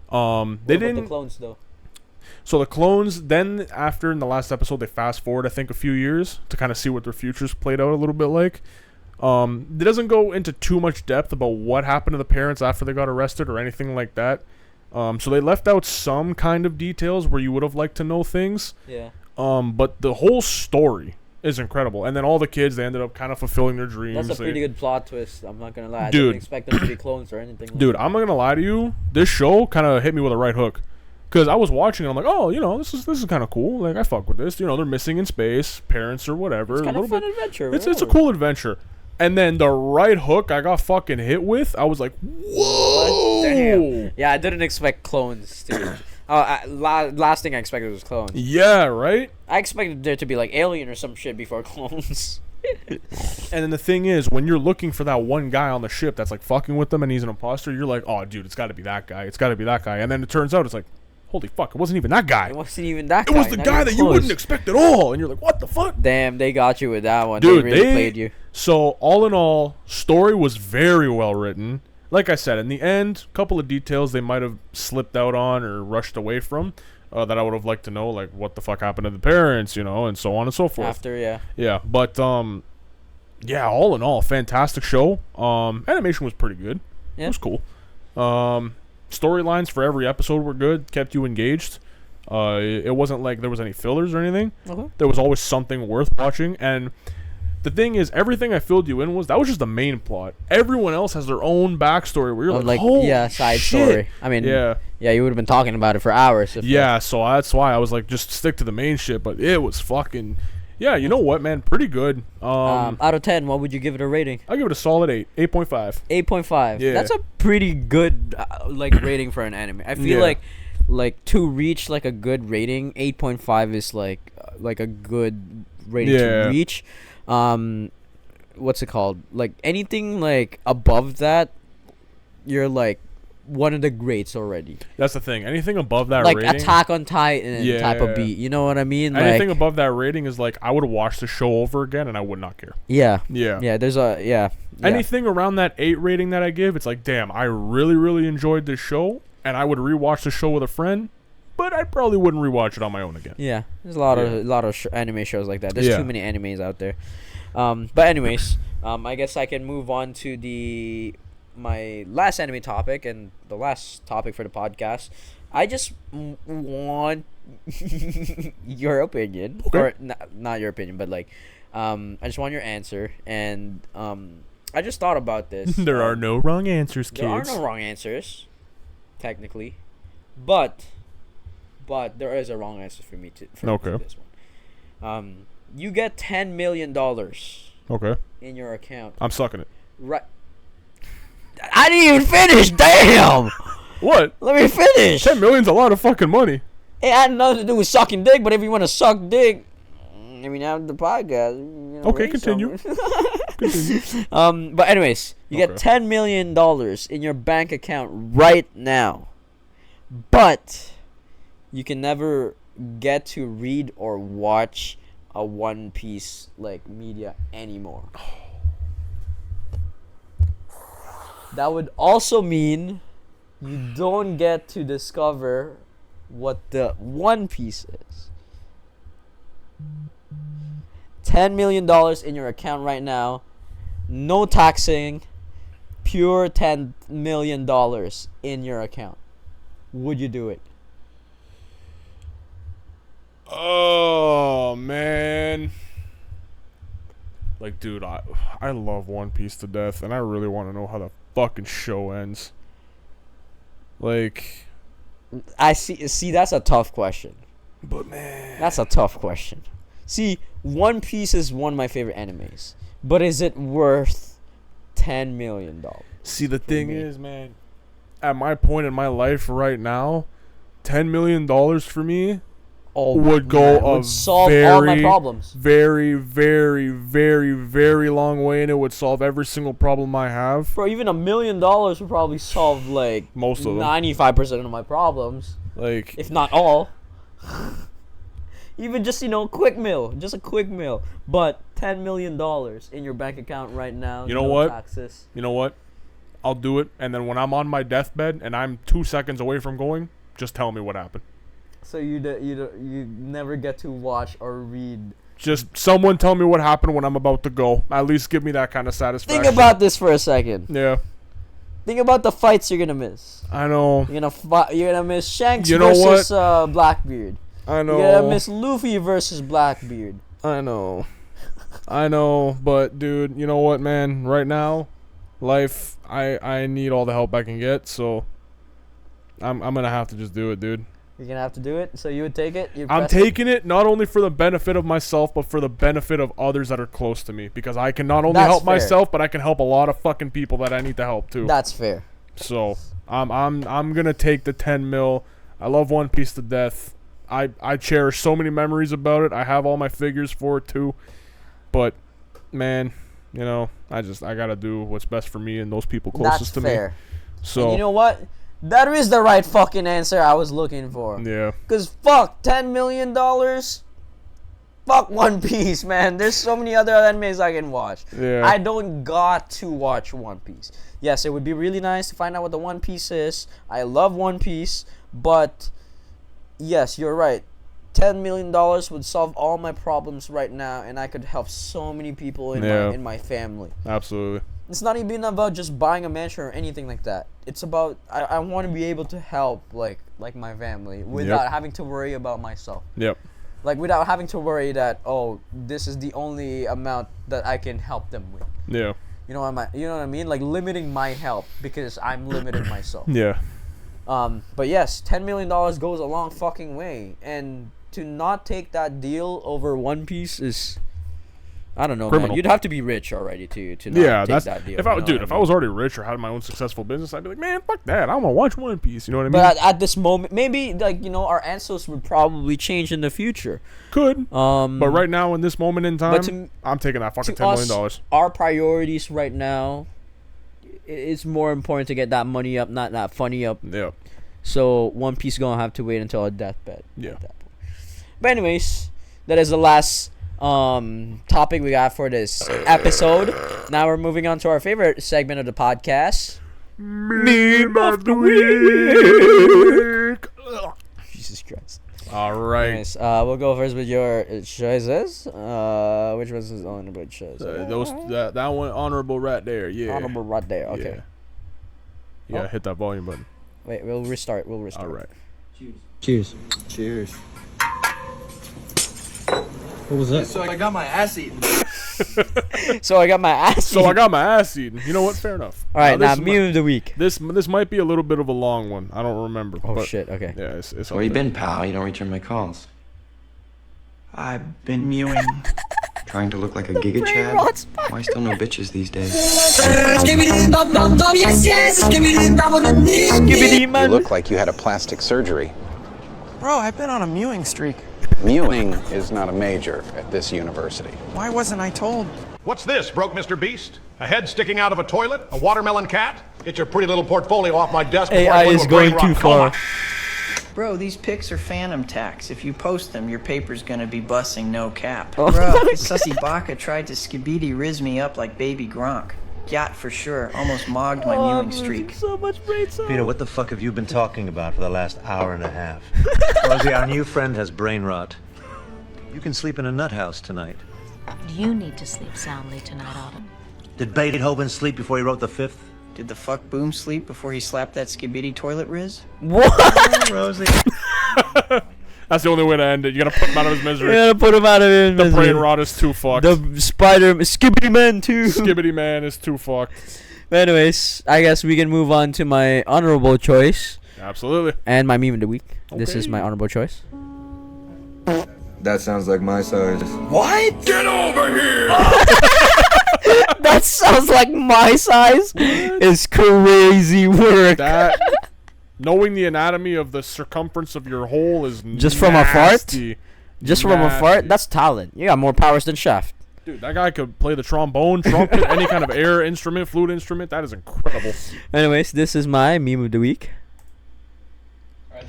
What about the clones, though? So the clones, then after in the last episode, they fast forward, I think, a few years to kind of see what their futures played out a little bit like. It doesn't go into too much depth about what happened to the parents after they got arrested or anything like that. So they left out some kind of details where you would have liked to know things. Yeah. But the whole story is incredible. And then all the kids, they ended up kind of fulfilling their dreams. That's a pretty good plot twist. I'm not going to lie. I Dude. didn't expect them to be clones or anything like Dude, that. I'm not going to lie to you. This show kind of hit me with a right hook. Because I was watching it, I'm like, oh, this is kind of cool. Like, I fuck with this. They're missing in space, parents or whatever. It's kind of a fun adventure. It's a cool adventure. And then the right hook I got fucking hit with, I was like, whoa. Damn. Yeah, I didn't expect clones to. Last thing I expected was clones. Yeah, right? I expected there to be like Alien or some shit before clones. And then the thing is, when you're looking for that one guy on the ship that's like fucking with them and he's an imposter, you're like, oh, dude, it's got to be that guy. It's got to be that guy. And then it turns out it's like, holy fuck, it wasn't even that guy. It wasn't even that guy. It was the guy that you wouldn't expect at all. And you're like, what the fuck? Damn, they got you with that one. Dude, they really played you. So, all in all, story was very well written. Like I said, in the end, a couple of details they might have slipped out on or rushed away from that I would have liked to know, like what the fuck happened to the parents, and so on and so forth. After, yeah. Yeah, but, yeah, all in all, fantastic show. Animation was pretty good. Yeah. It was cool. Storylines for every episode were good, kept you engaged. It wasn't like there was any fillers or anything. Okay. There was always something worth watching, and the thing is, everything I filled you in that was just the main plot. Everyone else has their own backstory where you're like, holy side shit. Story. I mean, yeah, you would have been talking about it for hours. So that's why I was like, just stick to the main shit. But it was fucking, yeah, you know what, man, pretty good. Out of 10, what would you give it a rating? I'll give it a solid 8.5. 8.5. Yeah, that's a pretty good rating for an anime. I feel like to reach like a good rating, 8.5 is like a good rating to reach. What's it called? Like anything like above that, you're like one of the greats already. That's the thing. Anything above that like rating, Attack on Titan type of beat. You know what I mean? Anything above that rating is like I would watch the show over again and I would not care. Yeah. There's anything around that 8 rating that I give, it's like, damn, I really, really enjoyed this show, and I would rewatch the show with a friend. But I probably wouldn't rewatch it on my own again. Yeah, there's a lot of anime shows like that. There's too many animes out there. But anyways, I guess I can move on to my last anime topic and the last topic for the podcast. I just want your opinion, or not your opinion, but like, I just want your answer. And I just thought about this. There are no wrong answers, kids. There are no wrong answers, technically, but there is a wrong answer for me for this one. You get $10 million. Okay. In your account. I'm sucking it. Right. I didn't even finish. Damn. What? Let me finish. $10 million's a lot of fucking money. It had nothing to do with sucking dick, but if you want to suck dick, I mean, after the podcast. Okay, continue. Continue. But anyways, you get $10 million in your bank account right now, but you can never get to read or watch a One Piece like media anymore. That would also mean you don't get to discover what the One Piece is. $10 million in your account right now, no taxing, pure $10 million in your account, would you do it? Oh man. Like, dude, I love One Piece to death, and I really want to know how the fucking show ends. Like, I see that's a tough question. But man, that's a tough question. See, One Piece is one of my favorite animes, but is it worth $10 million? See, the thing is, man, at my point in my life right now, $10 million for me would solve all my problems. Very, very, very, very long way, and it would solve every single problem I have. Bro, even $1 million would probably solve like most of them, 95% of my problems, like if not all. Even just a quick meal, but $10 million in your bank account right now. You know what? Taxes. You know what? I'll do it, and then when I'm on my deathbed and I'm 2 seconds away from going, just tell me what happened. So you never get to watch or read. Just someone tell me what happened when I'm about to go. At least give me that kind of satisfaction. Think about this for a second. Yeah. Think about the fights you're gonna miss. I know. You're gonna miss Shanks versus Blackbeard. I know. You're gonna miss Luffy versus Blackbeard. I know. I know, but dude, you know what, man? Right now, life, I need all the help I can get, so I'm gonna have to just do it, dude. You're gonna have to do it, so you would take it? I'm taking it not only for the benefit of myself, but for the benefit of others that are close to me, because I can not only help myself, but I can help a lot of fucking people that I need to help too. That's fair. So I'm gonna take the 10 mil. I love One Piece to death. I cherish so many memories about it. I have all my figures for it too, but man, I gotta do what's best for me and those people closest to me. So and you know what? That is the right fucking answer I was looking for. Yeah. Cause fuck $10 million. Fuck One Piece, man. There's so many other animes I can watch. Yeah. I don't got to watch One Piece. Yes, it would be really nice to find out what the One Piece is. I love One Piece, but yes, you're right. $10 million would solve all my problems right now, and I could help so many people in my family. Absolutely. It's not even about just buying a mansion or anything like that. It's about I want to be able to help like my family without having to worry about myself. Yep. Like without having to worry that this is the only amount that I can help them with. Yeah. You know what I mean? Like limiting my help because I'm limited myself. Yeah. But yes, $10 million goes a long fucking way, and to not take that deal over One Piece is, I don't know, criminal. Man. You'd have to be rich already to not take that deal. If I was already rich or had my own successful business, I'd be like, man, fuck that. I want to watch One Piece. You know what I mean? But at this moment, maybe our answers would probably change in the future. Could. But right now, in this moment in time, I'm taking that fucking $10 million. Our priorities right now, it's more important to get that money up, not that funny up. Yeah. So One Piece gonna have to wait until a deathbed. Yeah. At that point. But anyways, that is the last topic we got for this episode. Now we're moving on to our favorite segment of the podcast. Meme of the week. Jesus Christ. All right. Anyways, we'll go first with your choices. Which was his honorable choice? That one honorable right there. Yeah. Honorable right there. Okay. Yeah. Hit that volume button. Wait, we'll restart. All right. Cheers. What was that? So I got my ass eaten. So I got my ass eaten. You know what? Fair enough. All right, now meme of the week. This might be a little bit of a long one. I don't remember. Oh shit. Okay. Yeah, it's Where you been, pal? You don't return my calls. I've been mewing. Trying to look like a Giga Chad? Why still no bitches these days? You look like you had a plastic surgery. Bro, I've been on a mewing streak. Mewing is not a major at this university. Why wasn't I told? What's this, broke Mr. Beast? A head sticking out of a toilet? A watermelon cat? Get your pretty little portfolio off my desk before AI I is going too far. Bro, these pics are phantom tax. If you post them, your paper's gonna be bussing no cap. Oh. Bro, Sussy Baka tried to skibidi riz me up like baby Gronk. Yacht for sure. Almost mogged my mewing streak. So much brain cells. Peter, what the fuck have you been talking about for the last hour and a half? Rosie, our new friend has brain rot. You can sleep in a nut house tonight. You need to sleep soundly tonight, Autumn. Did Beethoven sleep before he wrote the fifth? Did the fuck boom sleep before he slapped that skibidi toilet Riz? What? Rosie. That's the only way to end it. You gotta put him out of his misery. You gotta put him out of his The misery. brain rot is too fucked. The spider Skibidi Man too. Skibidi Man is too fucked. But anyways, I guess we can move on to my honorable choice. Absolutely. And my meme of the week. This Okay. is my honorable choice. That sounds like my size. What? Get over here! That sounds like my size. Is crazy work. That knowing the anatomy of the circumference of your hole is Just from a fart? nasty. Just from a fart? That's talent. You got more powers than Shaft. Dude, that guy could play the trombone, trumpet, any kind of air instrument, flute instrument. That is incredible. Anyways, this is my meme of the week.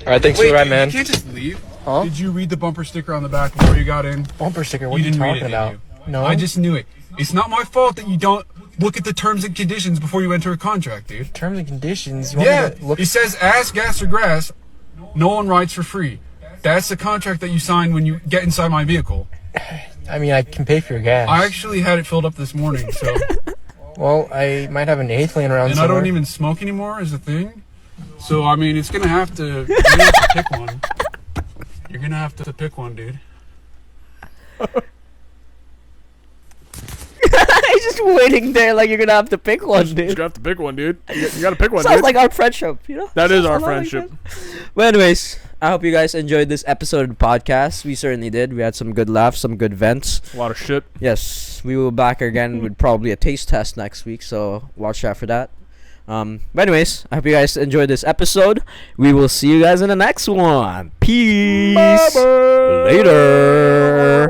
Alright, thanks for the ride, man. You can't just leave. Huh? Did you read the bumper sticker on the back before you got in? Bumper sticker, what You are you didn't read talking it, about? did No. I just knew it. It's not my fault that you don't look at the terms and conditions before you enter a contract, dude. Terms and conditions. You want Yeah, me to look? it says ass, gas, or grass. No one rides for free. That's the contract that you sign when you get inside my vehicle. I mean, I can pay for your gas. I actually had it filled up this morning, so. Well, I might have an eighth laying around And somewhere. I don't even smoke anymore is a thing. So, I mean, it's gonna have to, you're gonna have to pick one. You're gonna have to pick one, dude. He's just waiting there like you're gonna have to pick one, You dude. gotta have to pick one, dude. You gotta pick one, Sounds dude. like our friendship, you know? That is our Sounds like friendship. that. But anyways, I hope you guys enjoyed this episode of the podcast. We certainly did. We had some good laughs, some good vents. A lot of shit. Yes, we will be back again with probably a taste test next week, so watch out for that. But anyways, I hope you guys enjoyed this episode. We will see you guys in the next one. Peace. Bye-bye. Later.